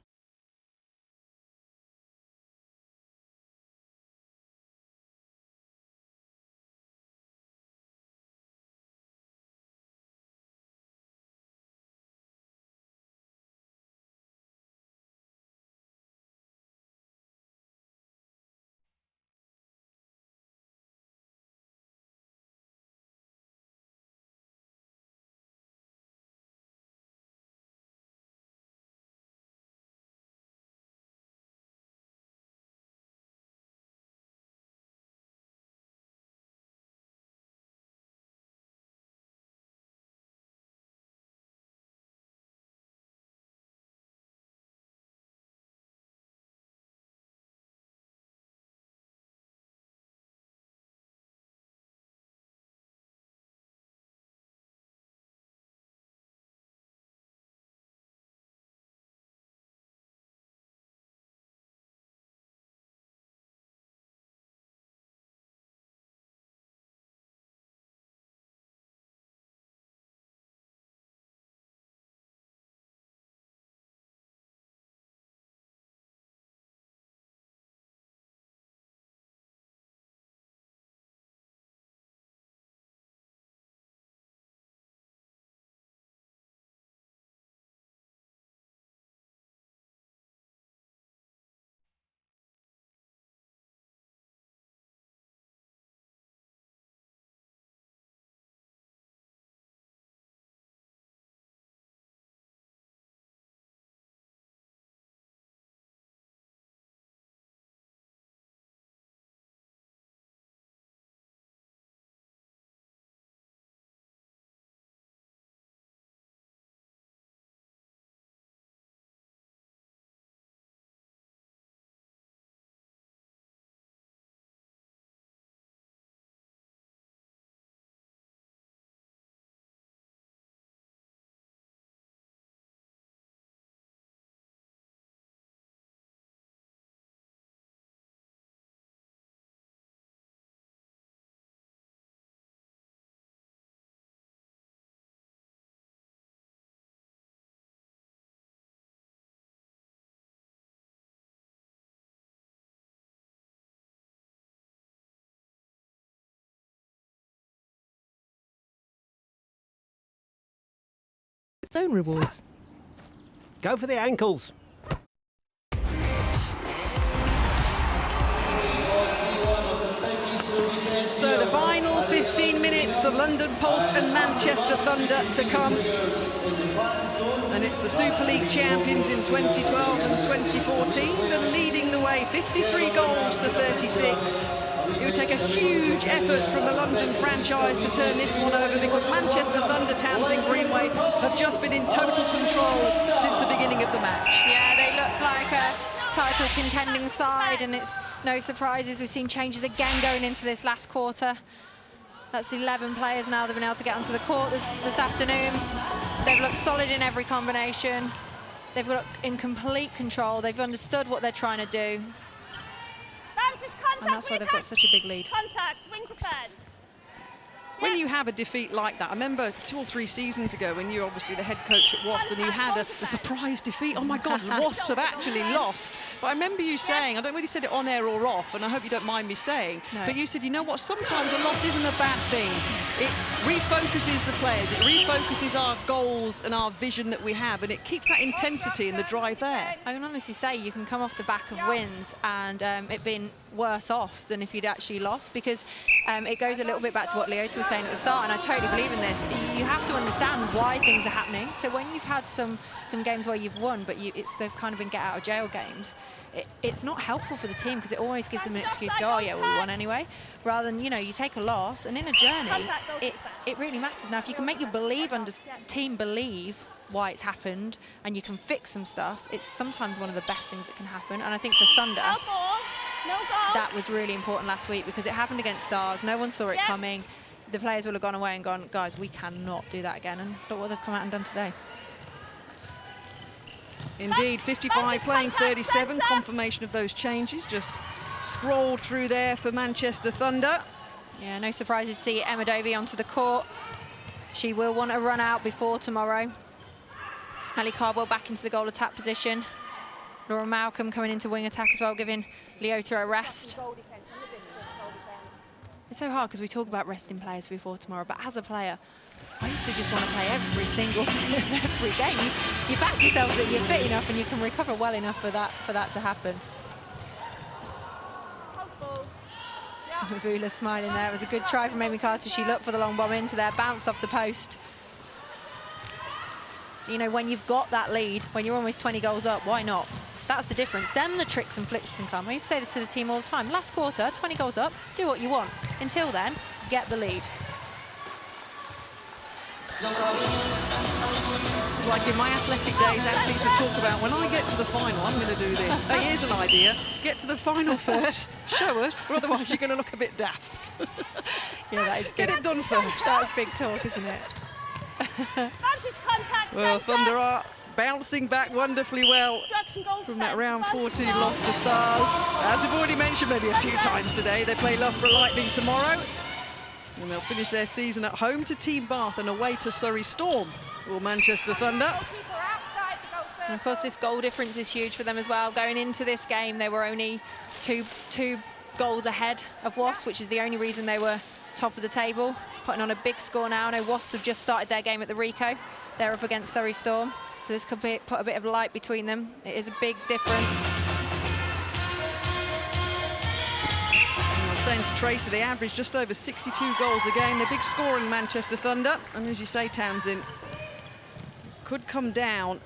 Its own rewards. Go for the ankles. So the final 15 minutes of London Pulse and Manchester Thunder to come. And it's the Super League champions in 2012 and 2014 that are leading the way, 53 goals to 36. It would take a huge effort from the London franchise to turn this one over, because Manchester Thunder, Townsend Greenway, have just been in total control since the beginning of the match. Yeah, they look like a title contending side, and it's no surprises. We've seen changes again going into this last quarter. That's 11 players now that have been able to get onto the court this afternoon. They've looked solid in every combination. They've got in complete control. They've understood what they're trying to do. And that's why they've got such a big lead. Contact, wing defend. When you have a defeat like that, I remember 2 or 3 seasons ago when you were obviously the head coach at Wasps and you had a surprise defeat. Oh my God, Wasps have actually lost. But I remember you saying, I don't know whether you said it on air or off, and I hope you don't mind me saying, but you said, you know what, sometimes a loss isn't a bad thing. It refocuses the players, it refocuses our goals and our vision that we have, and it keeps that intensity and the drive there. I can honestly say you can come off the back of wins and it being worse off than if you'd actually lost, because it goes a little bit back to what Leota was saying at the start, and I totally believe in this. You have to understand why things are happening. So when you've had some games where you've won, but they've kind of been get out of jail games, it's not helpful for the team, because it always gives them an excuse to go, oh yeah, well, we won anyway, rather than, you know, you take a loss, and in a journey, it really matters. Now, if you can make your team believe why it's happened, and you can fix some stuff, it's sometimes one of the best things that can happen. And I think for Thunder, that was really important last week, because it happened against Stars. No one saw it coming. The players will have gone away and gone, guys, we cannot do that again. And look what they've come out and done today. Indeed, 55 playing 37, confirmation of those changes. Just scrolled through there for Manchester Thunder. Yeah, no surprises to see Emma Dovey onto the court. She will want a run out before tomorrow. Ali Cardwell back into the goal attack position. Laura Malcolm coming into wing attack as well, giving Leota a rest. It's so hard because we talk about resting players before tomorrow, but as a player, I used to just want to play every single every game. You back yourself that you're fit enough and you can recover well enough for that to happen. Mavula smiling there. It was a good try from Amy Carter. She looked for the long bomb into there, bounced off the post. You know, when you've got that lead, when you're almost 20 goals up, why not? That's the difference. Then the tricks and flicks can come. I used to say this to the team all the time. Last quarter, 20 goals up, do what you want. Until then, get the lead. It's like in my athletic days, athletes would talk about, when I get to the final, I'm going to do this. Hey, here's an idea. Get to the final first, show us, or otherwise you're going to look a bit daft. Yeah, that is Get it done first. That's big talk, isn't it? Vantage contact. Well, Thunder are bouncing back wonderfully well from that round 14 loss to Stars. As we've already mentioned maybe a few times today, they play Loughborough Lightning tomorrow. And they'll finish their season at home to Team Bath and away to Surrey Storm or Manchester Thunder. And of course, this goal difference is huge for them as well. Going into this game, they were only two goals ahead of Wasps, which is the only reason they were top of the table. Putting on a big score now. I know Wasps have just started their game at the Rico. They're up against Surrey Storm. So this could put a bit of light between them. It is a big difference. I was saying to Tracy, they average just over 62 goals a game. They're big scoring Manchester Thunder. And as you say, Townsend, could come down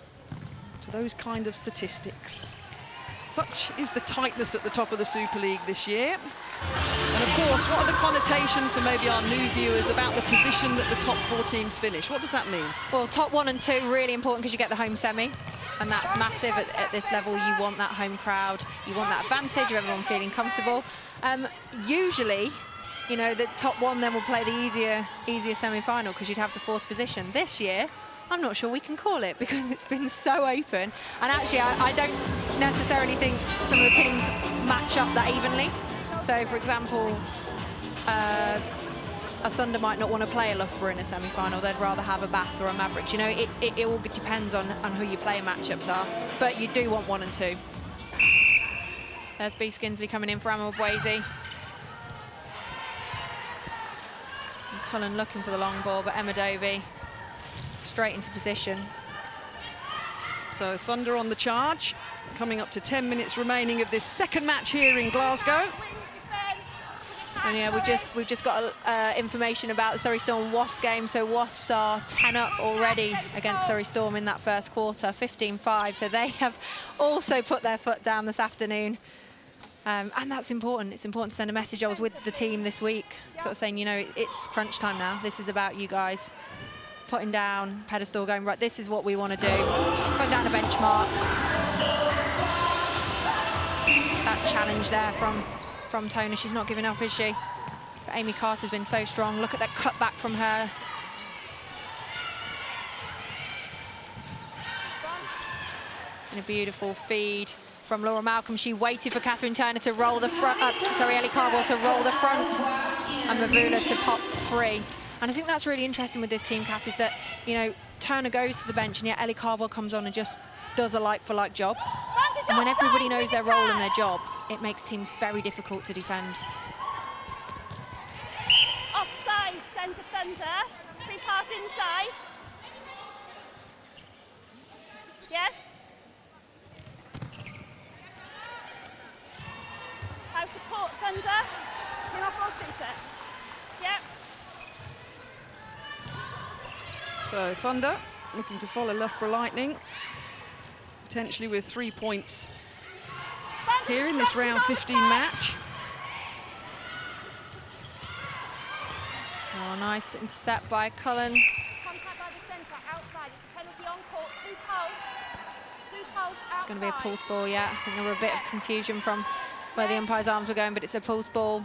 to those kind of statistics. Such is the tightness at the top of the Super League this year. And of course, what are the connotations for maybe our new viewers about the position that the top 4 teams finish? What does that mean? Well, top 1 and 2, really important because you get the home semi. And that's massive at this level. You want that home crowd. You want that advantage of everyone feeling comfortable. Usually, you know, the top 1 then will play the easier semi-final because you'd have the 4th position. This year, I'm not sure we can call it because it's been so open. And actually, I don't necessarily think some of the teams match up that evenly. So, for example, a Thunder might not want to play a Loughborough in a semi-final. They'd rather have a Bath or a Mavericks. You know, it all depends on who your player matchups are. But you do want 1 and 2. There's B. Skinsley coming in for Amawabwezi. And Cullen looking for the long ball, but Emma Dovey straight into position. So Thunder on the charge, coming up to 10 minutes remaining of this second match here in Glasgow. And yeah, we've just got information about the Surrey Storm Wasps game. So Wasps are 10 up already against Surrey Storm in that first quarter, 15-5. So they have also put their foot down this afternoon. And that's important. It's important to send a message. I was with the team this week, sort of saying, you know, it's crunch time now. This is about you guys. Putting down pedestal, going, right, this is what we want to do. Putting down a benchmark. That challenge there from Tona. She's not giving up, is she? But Amy Carter's been so strong. Look at that cutback from her. And a beautiful feed from Laura Malcolm. She waited for Catherine Turner to roll the front, Ellie Cardwell to roll the front, and Mavula to pop free. And I think that's really interesting with this team, Kath, is that, you know, Turner goes to the bench and yet Ellie Cardwell comes on and just does a like-for-like job. And when everybody knows their role and their job, it makes teams very difficult to defend. Offside, centre Thunder. Free pass inside. Yes. How to court Thunder. Bring off ball shooter. Yep. So Thunder looking to follow Loughborough Lightning, potentially with 3 points here in this round 15 match. Oh, nice intercept by Cullen. Contact by the centre outside. It's a penalty on court. Two poles outside. It's going to be a pulse ball, yeah. I think there were a bit of confusion from where the umpire's arms were going, but it's a pulse ball.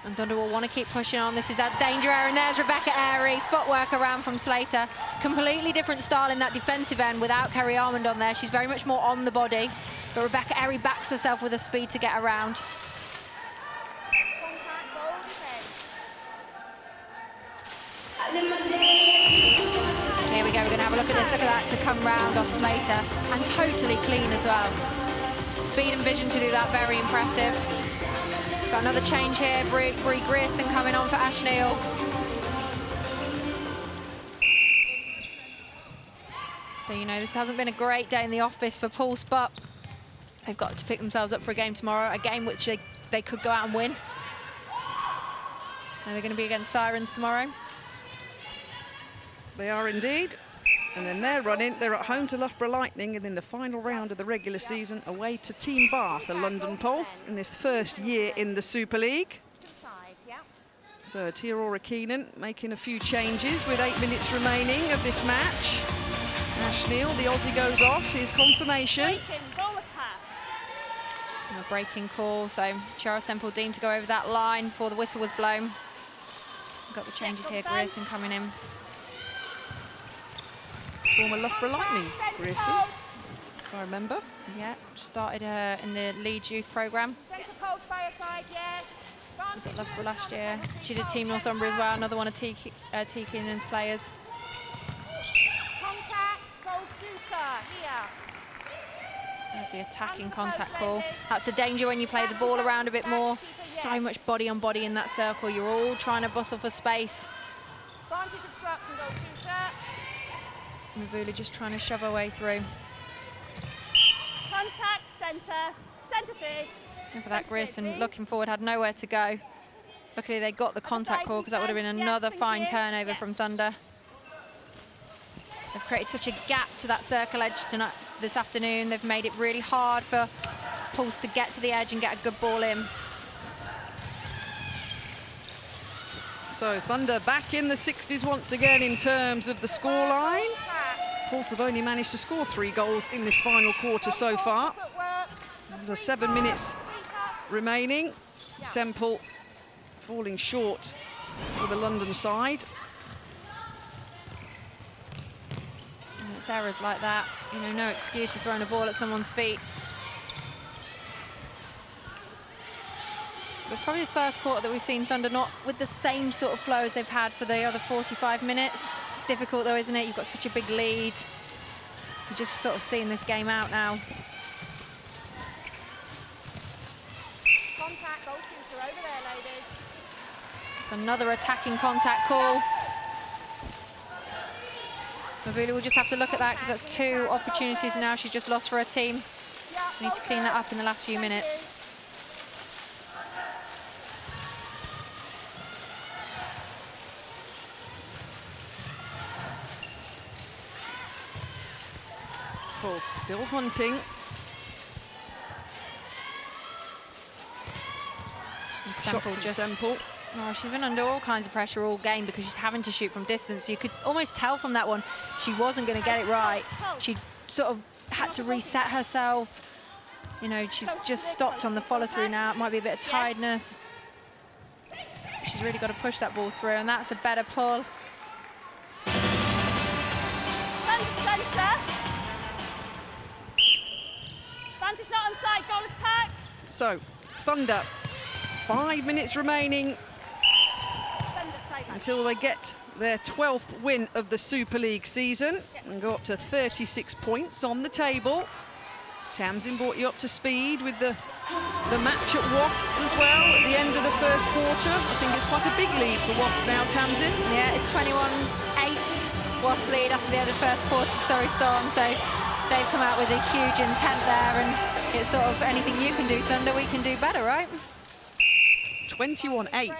And Thunder will want to keep pushing on. This is that danger area, and there's Rebecca Airy. Footwork around from Slater. Completely different style in that defensive end without Kerry Armand on there. She's very much more on the body. But Rebecca Airy backs herself with the speed to get around. Here we go, we're going to have a look at this. Look at that to come round off Slater. And totally clean as well. Speed and vision to do that, very impressive. Got another change here, Brie Grierson coming on for Ash Neal. So, you know, this hasn't been a great day in the office for Pulse, but they've got to pick themselves up for a game tomorrow, a game which they could go out and win. And they're going to be against Sirens tomorrow. They are indeed. And then they're running. They're at home to Loughborough Lightning, and in the final round of the regular season, away to Team Bath, the London Pulse, in this first year in the Super League. So Tiaora Keenan making a few changes with 8 minutes remaining of this match. Ash Neal, the Aussie, goes off. His confirmation. And a breaking call, so Chara Semple deemed to go over that line before the whistle was blown. Got the changes here, Grierson coming in. Former Loughborough Lightning, Grierson, if I remember. Yeah, started her in the Leeds youth programme. Centre post by her side, yes. Was at Loughborough last year. She did Team Northumbria as well, another one of T. Keenan's players. Contact, goal shooter, here. There's the attacking contact call. That's the danger when you play the ball around a bit more. So much body on body in that circle. You're all trying to bustle for space. Vantage obstruction, goal shooter. Mavula just trying to shove her way through. Contact, centre feed. Look at that, Grierson looking forward, had nowhere to go. Luckily they got the contact call, because that would have been another fine turnover from Thunder. They've created such a gap to that circle edge tonight, this afternoon. They've made it really hard for Pulse to get to the edge and get a good ball in. So Thunder back in the 60s once again in terms of the scoreline. Pulse have only managed to score 3 goals in this final quarter so far. There's 7 minutes remaining. Semple falling short for the London side. And it's errors like that, you know, no excuse for throwing a ball at someone's feet. It was probably the first quarter that we've seen Thunder not with the same sort of flow as they've had for the other 45 minutes. It's difficult though, isn't it? You've got such a big lead. You're just sort of seeing this game out now. Contact, goal shooter over there, ladies. It's another attacking contact call. Mavula will just have to look at that, because that's 2 opportunities now she's just lost for her team. Yeah, We need to clean that up in the last few minutes. Paul still hunting. And Semple just... Oh, she's been under all kinds of pressure all game because she's having to shoot from distance. You could almost tell from that one she wasn't going to get it right. She sort of had to reset herself. You know, she's just stopped on the follow-through now. It might be a bit of tiredness. She's really got to push that ball through, and that's a better pull. Vantage not on side, goal attack. So, Thunder, 5 minutes remaining until they get their 12th win of the Super League season and go up to 36 points on the table. Tamsin brought you up to speed with the match at Wasps as well at the end of the first quarter. I think it's quite a big lead for Wasps now, Tamsin. Yeah, it's 21-8 Wasps lead after the end of the first quarter, Surrey Storm. So they've come out with a huge intent there, and it's sort of anything you can do, Thunder, we can do better, right? 21-8.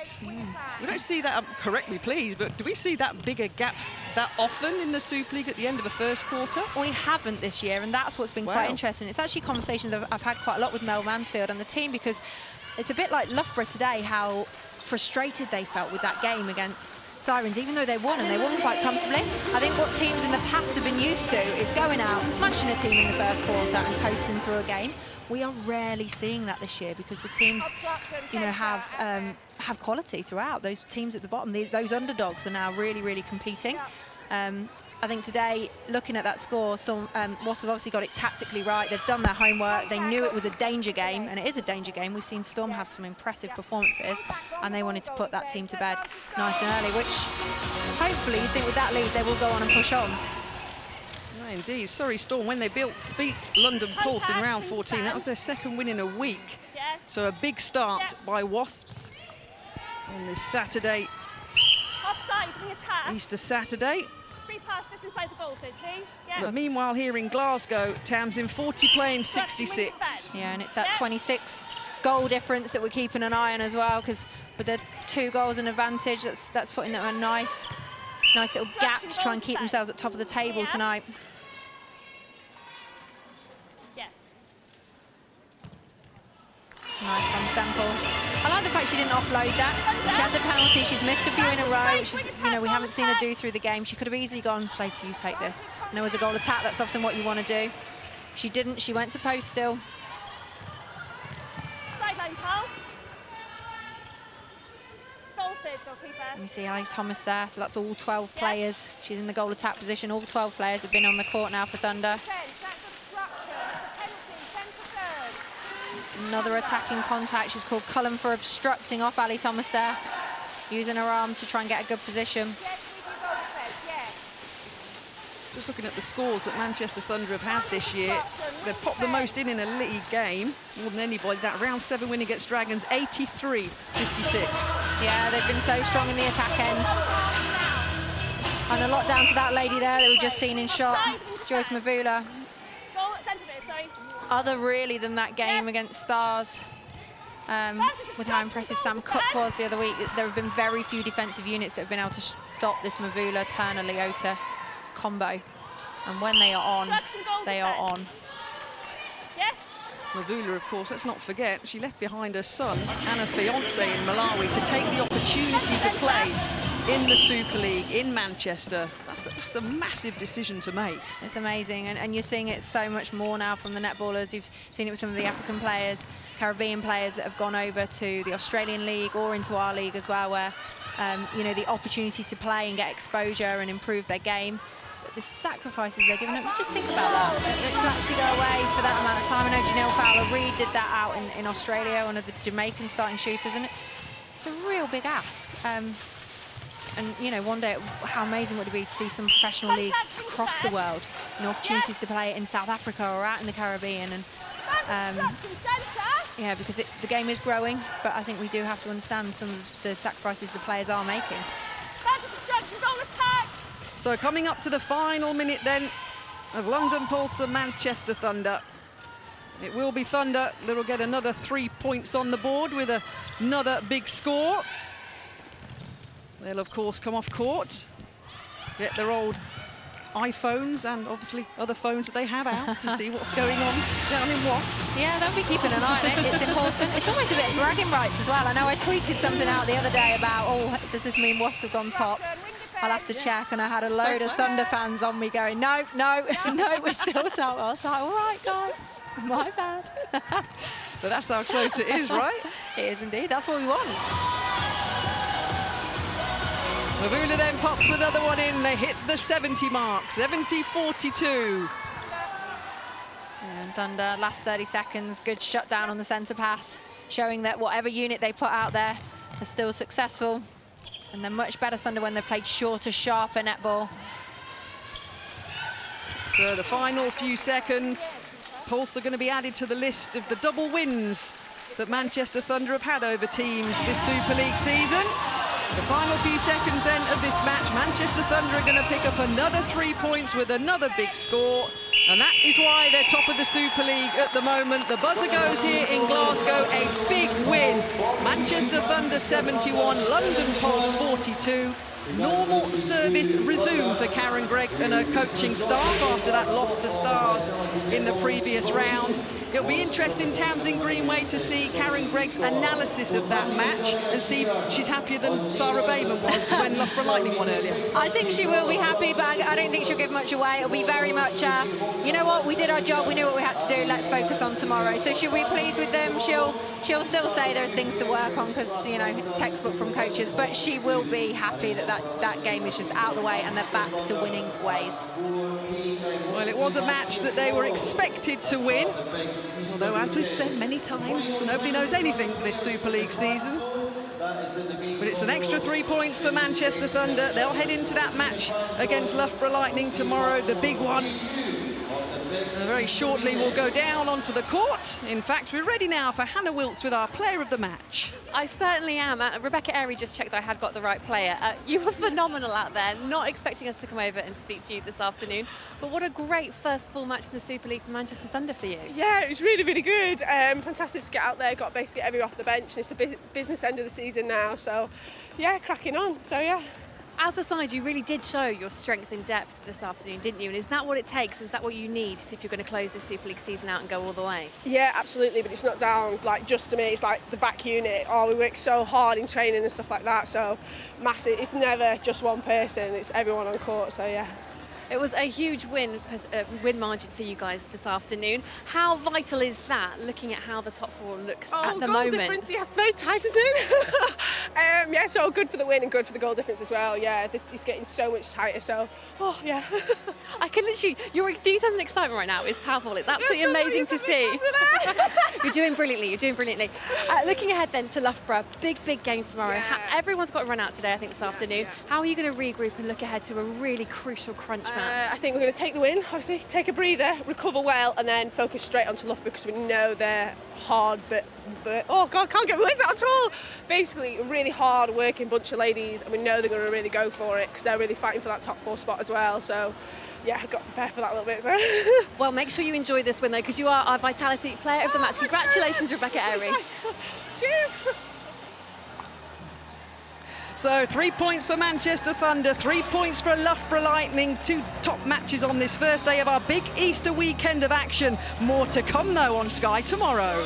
We don't see that, correct me please, but do we see that bigger gaps that often in the Super League at the end of the first quarter? We haven't this year, and that's what's been quite interesting. It's actually conversations that I've had quite a lot with Mel Mansfield and the team, because it's a bit like Loughborough today, how frustrated they felt with that game against Sirens, even though they won, and they won quite comfortably. I think what teams in the past have been used to is going out, smashing a team in the first quarter and coasting through a game. We are rarely seeing that this year because the teams, you know, have quality throughout. Those teams at the bottom, those underdogs are now really, really competing. I think today, looking at that score, Wasps have obviously got it tactically right. They've done their homework. They knew it was a danger game, and it is a danger game. We've seen Storm have some impressive performances, and they wanted to put that team to bed nice and early, which hopefully you think with that lead they will go on and push on. Indeed, Surrey Storm, when they beat London Pulse in round 14, that was their second win in a week. So a big start by Wasps on this Saturday, Easter Saturday. Free pass just inside the goal, please. But meanwhile, here in Glasgow, Tamsin 40 playing 66. Yeah, and it's that 26 goal difference that we're keeping an eye on as well, because with the 2 goals in advantage, that's putting them in a nice little gap to try and keep themselves at top of the table tonight. Nice from Semple. I like the fact she didn't offload that. She had the penalty. She's missed a few in a row, which is, you know, we haven't seen her do through the game. She could have easily gone, Slater, you take this. And there was a goal attack. That's often what you want to do. She didn't. She went to post still. Sideline pass. Goalkeeper. Let me see Ali Thomas there. So that's all 12 players. She's in the goal attack position. All 12 players have been on the court now for Thunder. Another attacking contact. She's called Cullen for obstructing off Ali Thomas there, using her arms to try and get a good position. Just looking at the scores that Manchester Thunder have had this year, they've popped the most in a league game, more than anybody. That round 7 win against Dragons, 83-56. Yeah, they've been so strong in the attack end. And a lot down to that lady there that we've just seen in shot, Joyce Mavula. Other really than that game against Stars, with how impressive Sam Cook was the other week. There have been very few defensive units that have been able to stop this Mavula, Turner, Leota combo. And when they are on, they are on. Mavula, of course, let's not forget, she left behind her son and a fiance in Malawi to take the opportunity to play in the Super League in Manchester. That's a massive decision to make. It's amazing, and you're seeing it so much more now from the netballers. You've seen it with some of the African players, Caribbean players that have gone over to the Australian League or into our league as well, where you know, the opportunity to play and get exposure and improve their game. But the sacrifices they're giving up, just think about that. To actually go away for that amount of time. I know Janelle Fowler-Reid did that out in Australia, one of the Jamaican starting shooters, and it's a real big ask. And, you know, one day, how amazing would it be to see some professional leagues across the world, you know, opportunities to play in South Africa or out in the Caribbean. And yeah, because the game is growing, but I think we do have to understand some of the sacrifices the players are making. So coming up to the final minute then of London Pulse and Manchester Thunder. It will be Thunder that will get another 3 points on the board with another big score. They'll, of course, come off court, get their old iPhones and obviously other phones that they have out to see what's going on down in Wasp. Yeah, they'll be keeping an eye on it. It's important. It's almost a bit of bragging rights as well. I know I tweeted something out the other day about, oh, does this mean Wasp have gone top? I'll have to check, and I had a load of Thunder fans on me going, no, no, no, we're still top. I was like, all right, guys, my bad. But that's how close it is, right? It is indeed. That's what we want. Mavula then pops another one in. They hit the 70 mark, 70-42. And Thunder, last 30 seconds, good shutdown on the centre pass, showing that whatever unit they put out there are still successful. And they're much better, Thunder, when they've played shorter, sharper netball. So the final few seconds, Pulse are going to be added to the list of the double wins that Manchester Thunder have had over teams this Super League season. The final few seconds then of this match, Manchester Thunder are going to pick up another 3 points with another big score, and that is why they're top of the Super League at the moment. The buzzer goes here in Glasgow, a big win. Manchester Thunder 71, London Pulse 42. Normal service resumed for Karen Gregg and her coaching staff after that loss to Stars in the previous round. It'll be interesting, Tamsin Greenway, to see Karen Gregg's analysis of that match and see if she's happier than Sarah Bateman was when Loughborough Lightning won earlier. I think she will be happy, but I don't think she'll give much away. It'll be very much, you know what, we did our job, we knew what we had to do, let's focus on tomorrow. So she'll be pleased with them. She'll still say there's things to work on because, you know, it's textbook from coaches, but she will be happy that that game is just out of the way and they're back to winning ways. Well, it was a match that they were expected to win, although, as we've said many times, nobody knows anything this Super League season. But it's an extra 3 points for Manchester Thunder. They'll head into that match against Loughborough Lightning tomorrow, the big one. And very shortly we'll go down onto the court. In fact, we're ready now for Hannah Wilkes with our player of the match. I certainly am. Rebecca Airy just checked that I had got the right player. You were phenomenal out there, not expecting us to come over and speak to you this afternoon. But what a great first full match in the Super League for Manchester Thunder for you. Yeah, it was really, really good. Fantastic to get out there, got basically everyone off the bench. And it's the business end of the season now, so yeah, cracking on. So yeah. As a side, you really did show your strength in depth this afternoon, didn't you? And is that what it takes? Is that what you need if you're going to close this Super League season out and go all the way? Yeah, absolutely, but it's not down like just to me. It's like the back unit. Oh, we work so hard in training and stuff like that, so massive. It's never just one person, it's everyone on court, so yeah. It was a huge win margin for you guys this afternoon. How vital is that, looking at how the top four looks at the moment? Difference, yeah, it's very tight, isn't it? Yeah, so good for the win and good for the goal difference as well. Yeah, it's getting so much tighter, so, oh, yeah. I can literally, your enthusiasm and excitement right now is powerful. It's absolutely amazing to see. You're doing brilliantly, you're doing brilliantly. Looking ahead then to Loughborough, big game tomorrow. Yeah. Everyone's got to run out today, I think, this afternoon. Yeah. How are you going to regroup and look ahead to a really crucial crunch match? I think we're going to take the win, obviously, take a breather, recover well, and then focus straight onto Loughborough because we know they're hard, but oh God, can't get my words out at all. Basically, a really hard working bunch of ladies, and we know they're going to really go for it because they're really fighting for that top four spot as well. So, yeah, I've got to prepare for that a little bit. So. Well, make sure you enjoy this win though, because you are our Vitality Player of the Match. Congratulations, Rebecca Airy. Cheers. So 3 points for Manchester Thunder, 3 points for Loughborough Lightning, two top matches on this first day of our big Easter weekend of action. More to come though on Sky tomorrow.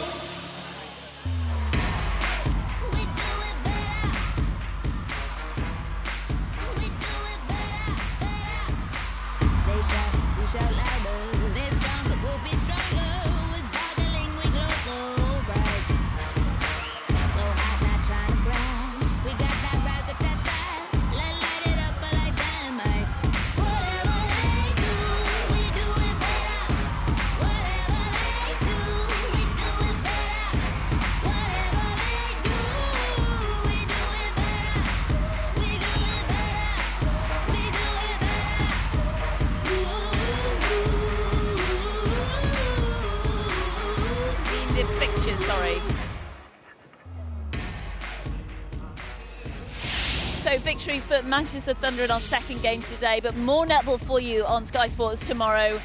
So victory for Manchester Thunder in our second game today, but more netball for you on Sky Sports tomorrow.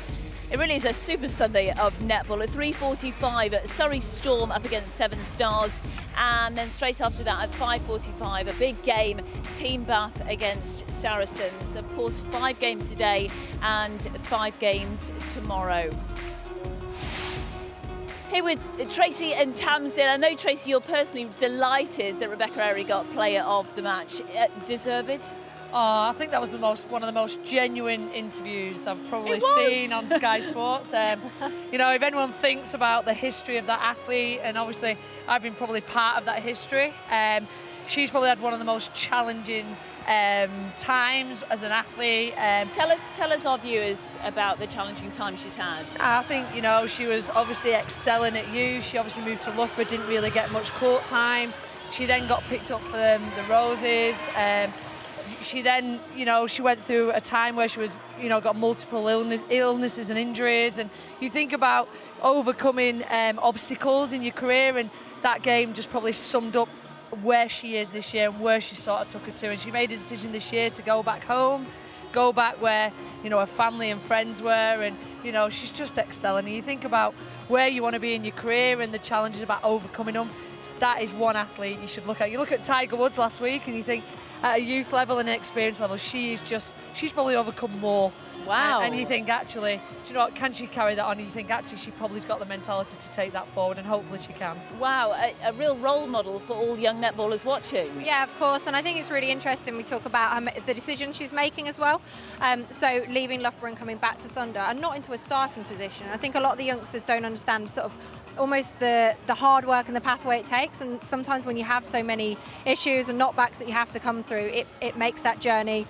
It really is a super Sunday of netball. At 3:45, Surrey Storm up against Seven Stars, and then straight after that at 5:45, a big game, Team Bath against Saracens. Of course, 5 games today and 5 games tomorrow. Here with Tracy and Tamsin. I know, Tracy, you're personally delighted that Rebecca Airy got player of the match. Deserved? Oh, I think that was one of the most genuine interviews I've probably seen on Sky Sports. You know, if anyone thinks about the history of that athlete, and obviously I've been probably part of that history, she's probably had one of the most challenging times as an athlete. Tell us, our viewers, about the challenging time she's had. I think, you know, she was obviously excelling at youth. She obviously moved to Loughborough, didn't really get much court time. She then got picked up for the Roses. She then, you know, she went through a time where she was, you know, got multiple illnesses and injuries. And you think about overcoming obstacles in your career, and that game just probably summed up where she is this year and where she sort of took her to. And she made a decision this year to go back home, go back where, you know, her family and friends were, and, you know, she's just excelling. And you think about where you want to be in your career and the challenges about overcoming them. That is one athlete you should look at. You look at Tiger Woods last week and you think, at a youth level and an experience level, she's probably overcome more. Wow. And you think, actually, do you know what, can she carry that on? And you think, actually, she probably's got the mentality to take that forward, and hopefully she can. Wow, a real role model for all young netballers watching. Yeah, of course, and I think it's really interesting we talk about the decision she's making as well. So leaving Loughborough and coming back to Thunder, and not into a starting position. I think a lot of the youngsters don't understand sort of almost the hard work and the pathway it takes, and sometimes when you have so many issues and knockbacks that you have to come through, it makes that journey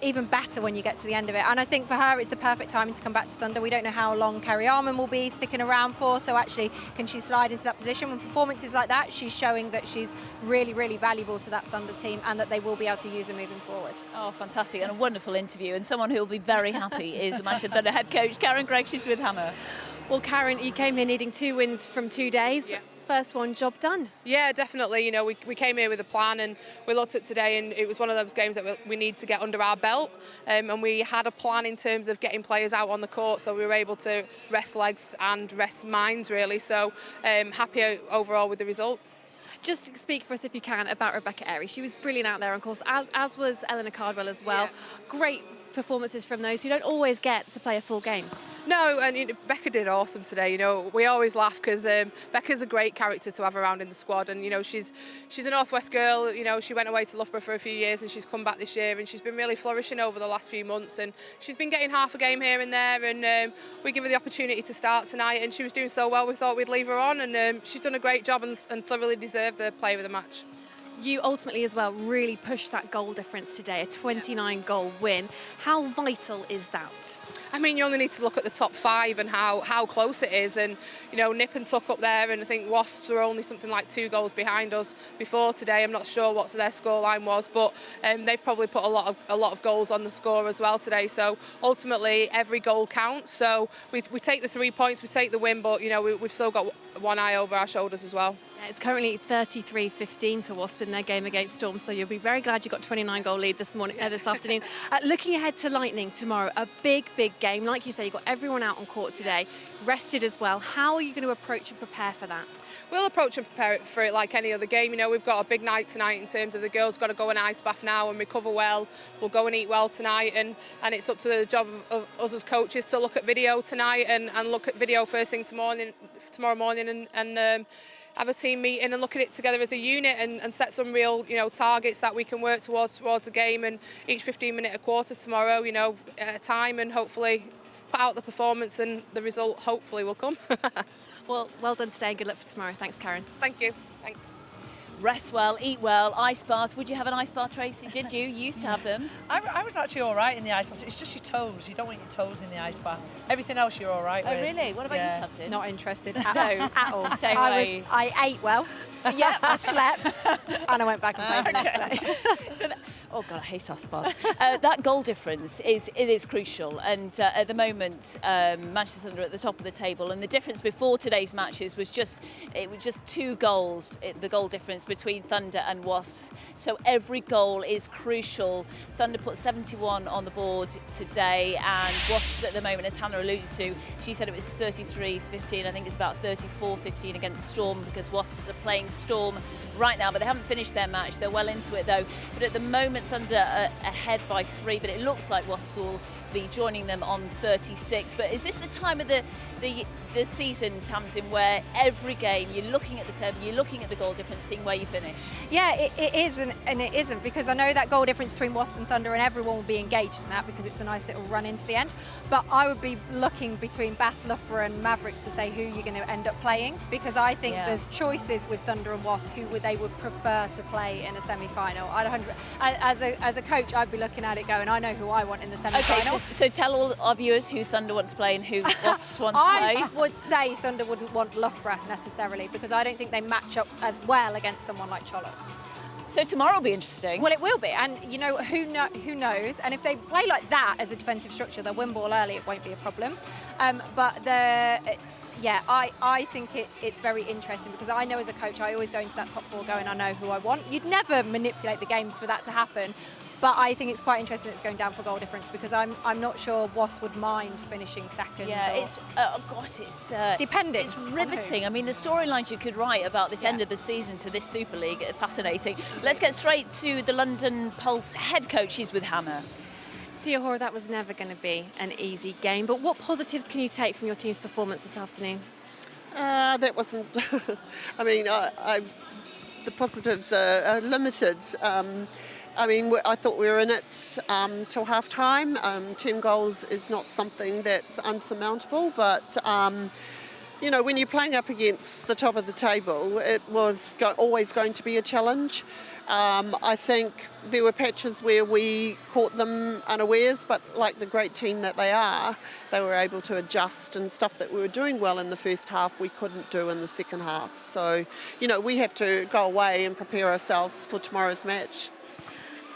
even better when you get to the end of it. And I think for her it's the perfect timing to come back to Thunder. We don't know how long Kerry Arman will be sticking around for, so actually can she slide into that position? With performances like that, she's showing that she's really, really valuable to that Thunder team, and that they will be able to use her moving forward. Oh, fantastic, and a wonderful interview, and someone who will be very happy is the Manchester Thunder head coach, Karen Gregg. She's with Hammer. Well, Karen, you came here needing 2 wins from 2 days. Yeah. First one, job done. Yeah, definitely. You know, we came here with a plan, and we looked at today, and it was one of those games that we need to get under our belt. And we had a plan in terms of getting players out on the court, so we were able to rest legs and rest minds, really. So happy overall with the result. Just speak for us, if you can, about Rebecca Airy. She was brilliant out there, of course, as was Eleanor Cardwell as well. Yeah. Great performances from those who don't always get to play a full game. No, and Becca did awesome today. You know, we always laugh because Becca's a great character to have around in the squad, and you know, she's a Northwest girl. You know, she went away to Loughborough for a few years, and she's come back this year, and she's been really flourishing over the last few months, and she's been getting half a game here and there, and we give her the opportunity to start tonight, and she was doing so well we thought we'd leave her on, and she's done a great job and thoroughly deserved the player of the match. You ultimately as well really pushed that goal difference today, a 29-goal win. How vital is that? I mean, you only need to look at the top 5 and how close it is, and you know, Nip and Tuck up there, and I think Wasps were only something like 2 goals behind us before today. I'm not sure what their scoreline was, but they've probably put a lot of goals on the score as well today. So ultimately, every goal counts. So we take the 3 points, we take the win, but you know, we've still got one eye over our shoulders as well. Yeah, it's currently 33-15 to Wasp in their game against Storm, so you'll be very glad you got 29-goal lead this afternoon. Looking ahead to Lightning tomorrow, a big game. Like you say, you've got everyone out on court today, rested as well. How are you going to approach and prepare for that? We'll approach and prepare for it like any other game. You know, we've got a big night tonight in terms of the girls got to go in ice bath now and recover well. We'll go and eat well tonight, and it's up to the job of us as coaches to look at video tonight and look at video first thing tomorrow morning and have a team meeting and look at it together as a unit and set some real, you know, targets that we can work towards the game, and each 15-minute a quarter tomorrow, you know, at a time, and hopefully put out the performance, and the result hopefully will come. Well done today, and good luck for tomorrow. Thanks, Karen. Thank you. Thanks. Rest well, eat well, ice bath. Would you have an ice bath, Tracy? Did you? You used to have them. I was actually all right in the ice bath. It's just your toes. You don't want your toes in the ice bath. Everything else you're all right with. Oh, really? What about you, Tamsin? Not interested at all. Stay away. I ate well. Yeah, I slept and I went back and played the next day. So oh God, I hate our spot. That goal difference is crucial, and at the moment, Manchester Thunder are at the top of the table, and the difference before today's matches was just 2 goals. The goal difference between Thunder and Wasps. So every goal is crucial. Thunder put 71 on the board today, and Wasps at the moment, as Hannah alluded to, she said it was 33-15. I think it's about 34-15 against Storm, because Wasps are playing Storm right now, but they haven't finished their match. They're well into it though. But at the moment, Thunder are ahead by 3, but it looks like Wasps will be joining them on 36. But is this the time of the season, Tamsin, where every game you're looking at the table, you're looking at the goal difference, seeing where you finish? Yeah, it is and it isn't, because I know that goal difference between Wasps and Thunder, and everyone will be engaged in that because it's a nice little run into the end. But I would be looking between Bath, Loughborough and Mavericks to say who you're going to end up playing, because I think there's choices with Thunder and Wasps who they would prefer to play in a semi-final. As a coach, I'd be looking at it going, I know who I want in the semi-final. Okay, so tell all our viewers who Thunder wants to play and who Wasps wants to play. I would say Thunder wouldn't want Loughborough necessarily, because I don't think they match up as well against someone like Chollock. So tomorrow will be interesting. Well, it will be, and you know who knows. And if they play like that as a defensive structure, they'll win ball early. It won't be a problem. I think it's very interesting, because I know as a coach, I always go into that top 4 going, I know who I want. You'd never manipulate the games for that to happen. But I think it's quite interesting it's going down for goal difference, because I'm not sure Wasps would mind finishing second. Yeah, it's depending. It's riveting. I mean, the storylines you could write about this end of the season to this Super League are fascinating. Let's get straight to the London Pulse head coaches with Hannah. Tia Hora, that was never going to be an easy game, but what positives can you take from your team's performance this afternoon? That wasn't. I mean, the positives are limited. I thought we were in it till half time. 10 goals is not something that's unsurmountable, but when you're playing up against the top of the table, it was always going to be a challenge. I think there were patches where we caught them unawares, but like the great team that they are, they were able to adjust, and stuff that we were doing well in the first half we couldn't do in the second half. So, we have to go away and prepare ourselves for tomorrow's match.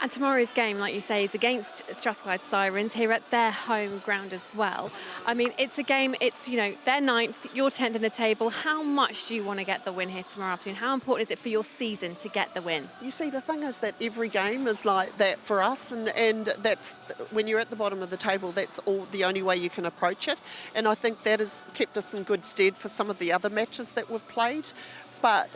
And tomorrow's game, like you say, is against Strathclyde Sirens here at their home ground as well. I mean, it's a game, they're 9th, you're 10th in the table. How much do you want to get the win here tomorrow afternoon? How important is it for your season to get the win? You see, the thing is that every game is like that for us, and that's, when you're at the bottom of the table, that's the only way you can approach it. And I think that has kept us in good stead for some of the other matches that we've played. But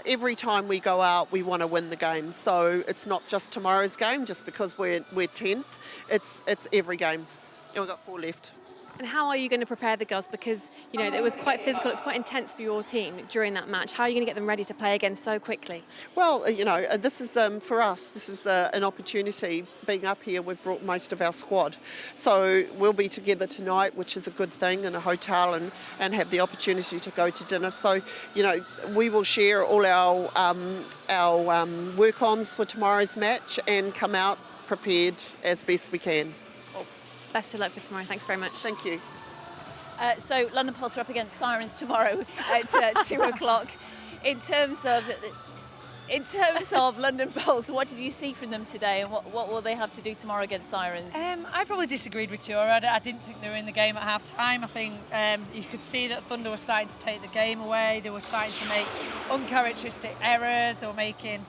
every time we go out, we want to win the game. So it's not just tomorrow's game, just because we're 10th. It's every game. And we've got 4 left. And how are you going to prepare the girls? Because, it was quite physical, it's quite intense for your team during that match. How are you going to get them ready to play again so quickly? Well, this is, for us, this is an opportunity. Being up here, we've brought most of our squad. So we'll be together tonight, which is a good thing, in a hotel, and have the opportunity to go to dinner. So, we will share all our work-ons for tomorrow's match and come out prepared as best we can. Best of luck for tomorrow. Thanks very much. Thank you. So London Pulse are up against Sirens tomorrow at 2 o'clock. In terms of London Pulse, what did you see from them today, and what will they have to do tomorrow against Sirens? I probably disagreed with Tura. I didn't think they were in the game at half time. I think you could see that Thunder were starting to take the game away. They were starting to make uncharacteristic errors. They were making,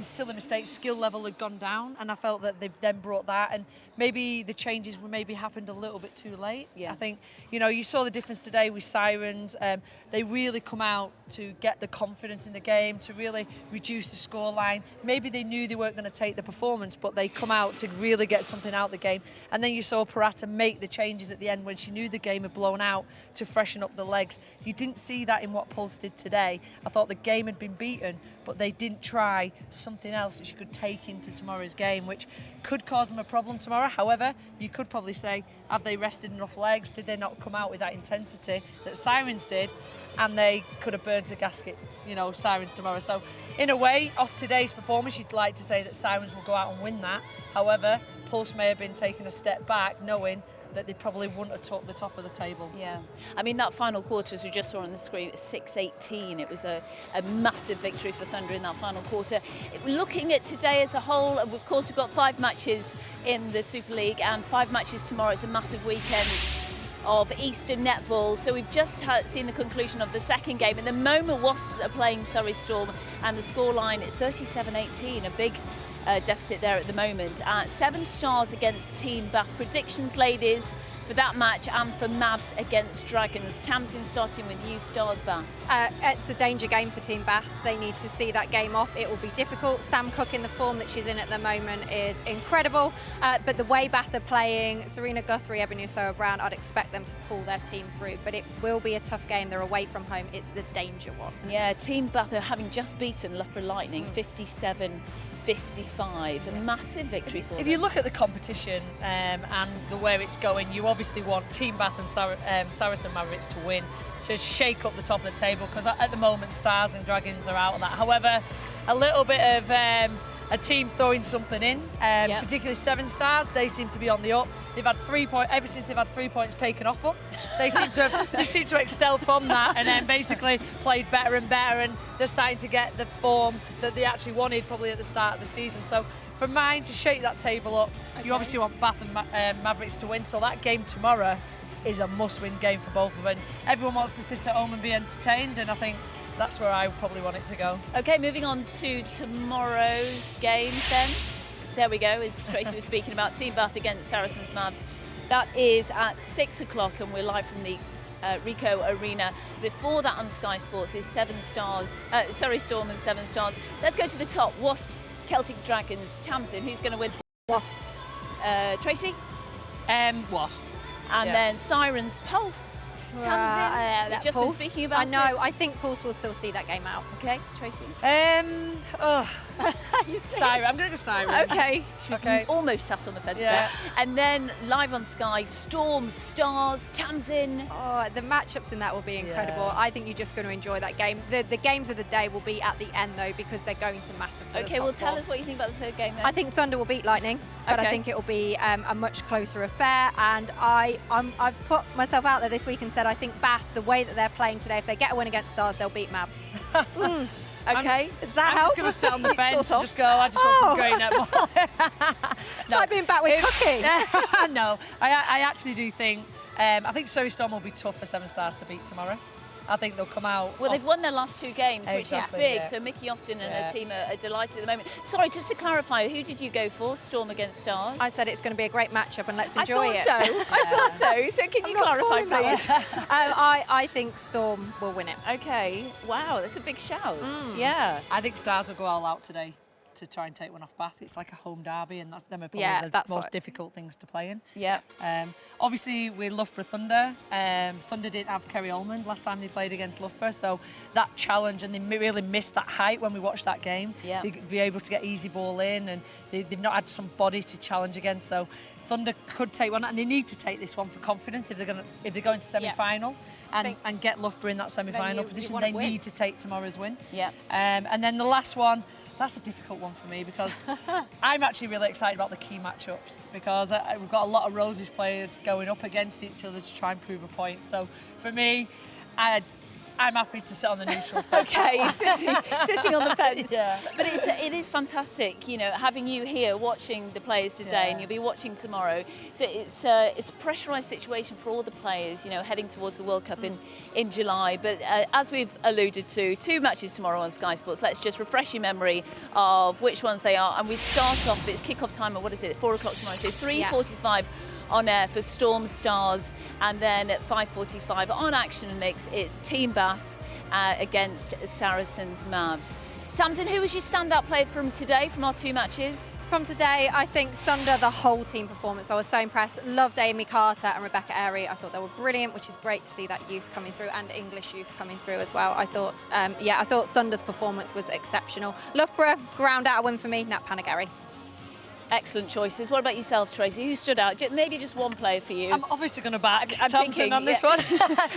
silly mistakes. Skill level had gone down, and I felt that they then brought that, and maybe the changes were happened a little bit too late. Yeah. I think, you saw the difference today with Sirens. They really come out to get the confidence in the game, to really reduce the scoreline. Maybe they knew they weren't going to take the performance, but they come out to really get something out of the game. And then you saw Parata make the changes at the end when she knew the game had blown out, to freshen up the legs. You didn't see that in what Pulse did today. I thought the game had been beaten, but they didn't try something else that she could take into tomorrow's game, which could cause them a problem tomorrow. However, you could probably say, have they rested enough legs? Did they not come out with that intensity that Sirens did? And they could have burnt a gasket, Sirens tomorrow. So in a way, off today's performance, you'd like to say that Sirens will go out and win that. However, Pulse may have been taking a step back, knowing that they probably wouldn't have took the top of the table. Yeah, I mean that final quarter, as we just saw on the screen, it was 6-18. It was a massive victory for Thunder in that final quarter. Looking at today as a whole, of course we've got 5 matches in the Super League and 5 matches tomorrow. It's a massive weekend of Easter netball. So we've just seen the conclusion of the second game. At the moment, Wasps are playing Surrey Storm, and the scoreline 37-18, a big deficit there at the moment. 7 Stars against Team Bath. Predictions, ladies, for that match and for Mavs against Dragons. Tamsin, starting with you, Stars Bath. It's a danger game for Team Bath. They need to see that game off. It will be difficult. Sam Cook, in the form that she's in at the moment, is incredible. But the way Bath are playing, Serena Guthrie, Ebony Brown, I'd expect them to pull their team through. But it will be a tough game. They're away from home. It's the danger one. Yeah, Team Bath are having just beaten Loughborough Lightning 57-55. A massive victory for them. If you look at the competition and the way it's going, you obviously want Team Bath and Saracen Mavericks to win, to shake up the top of the table, because at the moment Stars and Dragons are out of that. However, a little bit of a team throwing something in, particularly 7 Stars. They seem to be on the up. They've had 3 points ever since they've had 3 points taken off them. They seem to excel from that, and then basically played better and better, and they're starting to get the form that they actually wanted probably at the start of the season. So for mine to shake that table up, you obviously want Bath and Mavericks to win. So that game tomorrow is a must-win game for both of them. Everyone wants to sit at home and be entertained, and I think that's where I probably want it to go. Okay, moving on to tomorrow's games then. There we go, as Tracy was speaking about, Team Bath against Saracens Mavs. That is at 6 o'clock, and we're live from the Ricoh Arena. Before that on Sky Sports is 7 Stars, Surrey Storm and 7 Stars. Let's go to the top. Wasps, Celtic Dragons. Tamsin, who's going to win? Wasps. Tracy? Wasps. And then Sirens, Pulse. Tamsin, we've just been speaking about I know, I think Pulse will still see that game out. Okay, Tracy? Siren. I'm going to go Sirens. Okay, she was almost sat on the fence there. And then live on Sky, Storm, Stars, Tamsin. Oh, the matchups in that will be incredible. Yeah. I think you're just going to enjoy that game. The games of the day will be at the end though, because they're going to matter for the top well tell us what you think about the third game then. I think Thunder will beat Lightning, but I think it will be a much closer affair, and I've put myself out there this week and said I think Bath, the way that they're playing today, if they get a win against Stars, they'll beat Mavs. Okay, does that help? I'm just going to sit on the fence and just go, I just want some great netball. It's like being back with Cookie. No, I actually do think, I think Surrey Storm will be tough for 7 Stars to beat tomorrow. I think they'll come out. Well, they've won their last 2 games, which is big. So Mickey Austin and her team are delighted at the moment. Sorry, just to clarify, who did you go for? Storm against Stars? I said it's going to be a great matchup, and let's enjoy it. I thought so. So can you clarify, please? I think Storm will win it. Okay. Wow, that's a big shout. Yeah. I think Stars will go all out today to try and take one off Bath. It's like a home derby, and that's them are probably the most difficult things to play in. Yeah. Obviously, we Loughborough Thunder. Thunder didn't have Kerry Ullman last time they played against Loughborough, so that challenge, and they really missed that height when we watched that game. Yeah. They'd be able to get easy ball in, and they've not had some body to challenge against. So Thunder could take one, and they need to take this one for confidence if they're going to semi-final. And get Loughborough in that semi-final position. They need to take tomorrow's win. Yeah. And then the last one. That's a difficult one for me, because I'm actually really excited about the key matchups, because we've got a lot of Roses players going up against each other to try and prove a point. So for me, I'm happy to sit on the neutral side. Okay, sitting on the fence. Yeah. But it is fantastic, you know, having you here watching the players today, and you'll be watching tomorrow. So it's a pressurised situation for all the players, you know, heading towards the World Cup in July. But as we've alluded to, 2 matches tomorrow on Sky Sports. Let's just refresh your memory of which ones they are. And we start off, it's kick-off time at, 4 o'clock tomorrow, so 3:45. On air for Storm Stars, and then at 5:45 on Action and Mix, it's Team Bath against Saracens Mavs. Tamsin, who was your standout player from today, from our 2 matches? From today, I think Thunder, the whole team performance. I was so impressed. Loved Amy Carter and Rebecca Airy. I thought they were brilliant, which is great to see that youth coming through, and English youth coming through as well. I thought, I thought Thunder's performance was exceptional. Loughborough ground out a win for me. Nat Panagari. Excellent choices. What about yourself, Tracy? Who stood out? Maybe just one player for you. I'm obviously going to back I'm Thompson thinking, on this yeah. one.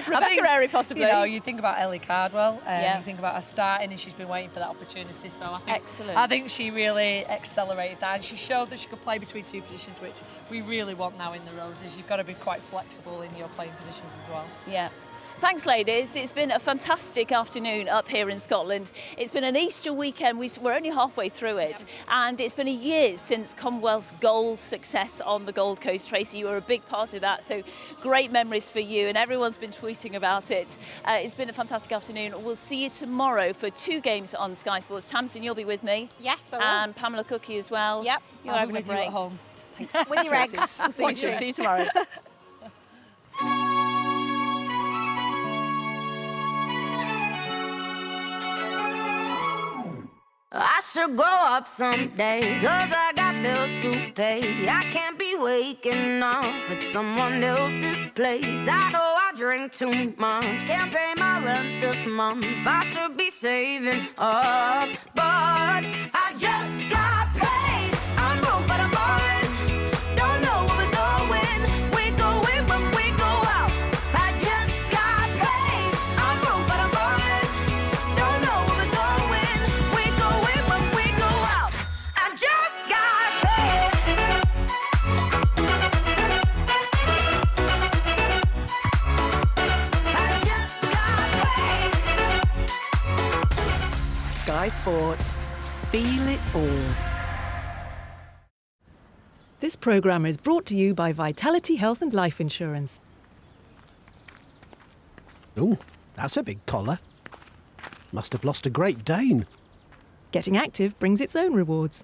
Rebecca Airy, possibly. You know, you think about Ellie Cardwell, Yeah. you think about her starting, and she's been waiting for that opportunity. So I think, Excellent. I think she really accelerated that, and she showed that she could play between two positions, which we really want now in the Roses. You've got to be quite flexible in your playing positions as well. Yeah. Thanks, ladies. It's been a fantastic afternoon up here in Scotland. It's been an Easter weekend. We're only halfway through it. And it's been a year since Commonwealth Gold success on the Gold Coast. Tracy, you were a big part of that. So great memories for you. And everyone's been tweeting about it. It's been a fantastic afternoon. We'll see you tomorrow for 2 games on Sky Sports. Tamsin, you'll be with me. Yes, I will. And Pamela Cookie as well. Yep. You're I'll having be a with you break. at home. Thanks. With your eggs. See you soon. See you tomorrow. I should grow up someday, 'cause I got bills to pay. I can't be waking up at someone else's place. I know I drink too much, can't pay my rent this month. I should be saving up, but I just got paid. I'm broke, but I'm ballin'. Don't know where we're going. We go in when we go out. I just got paid. I'm broke, but I'm ballin'. Don't know where we're going. We go in when we go out. I just got paid. I just got paid. Sky Sports. Feel it all. This programme is brought to you by Vitality Health and Life Insurance. Oh, that's a big collar. Must have lost a Great Dane. Getting active brings its own rewards.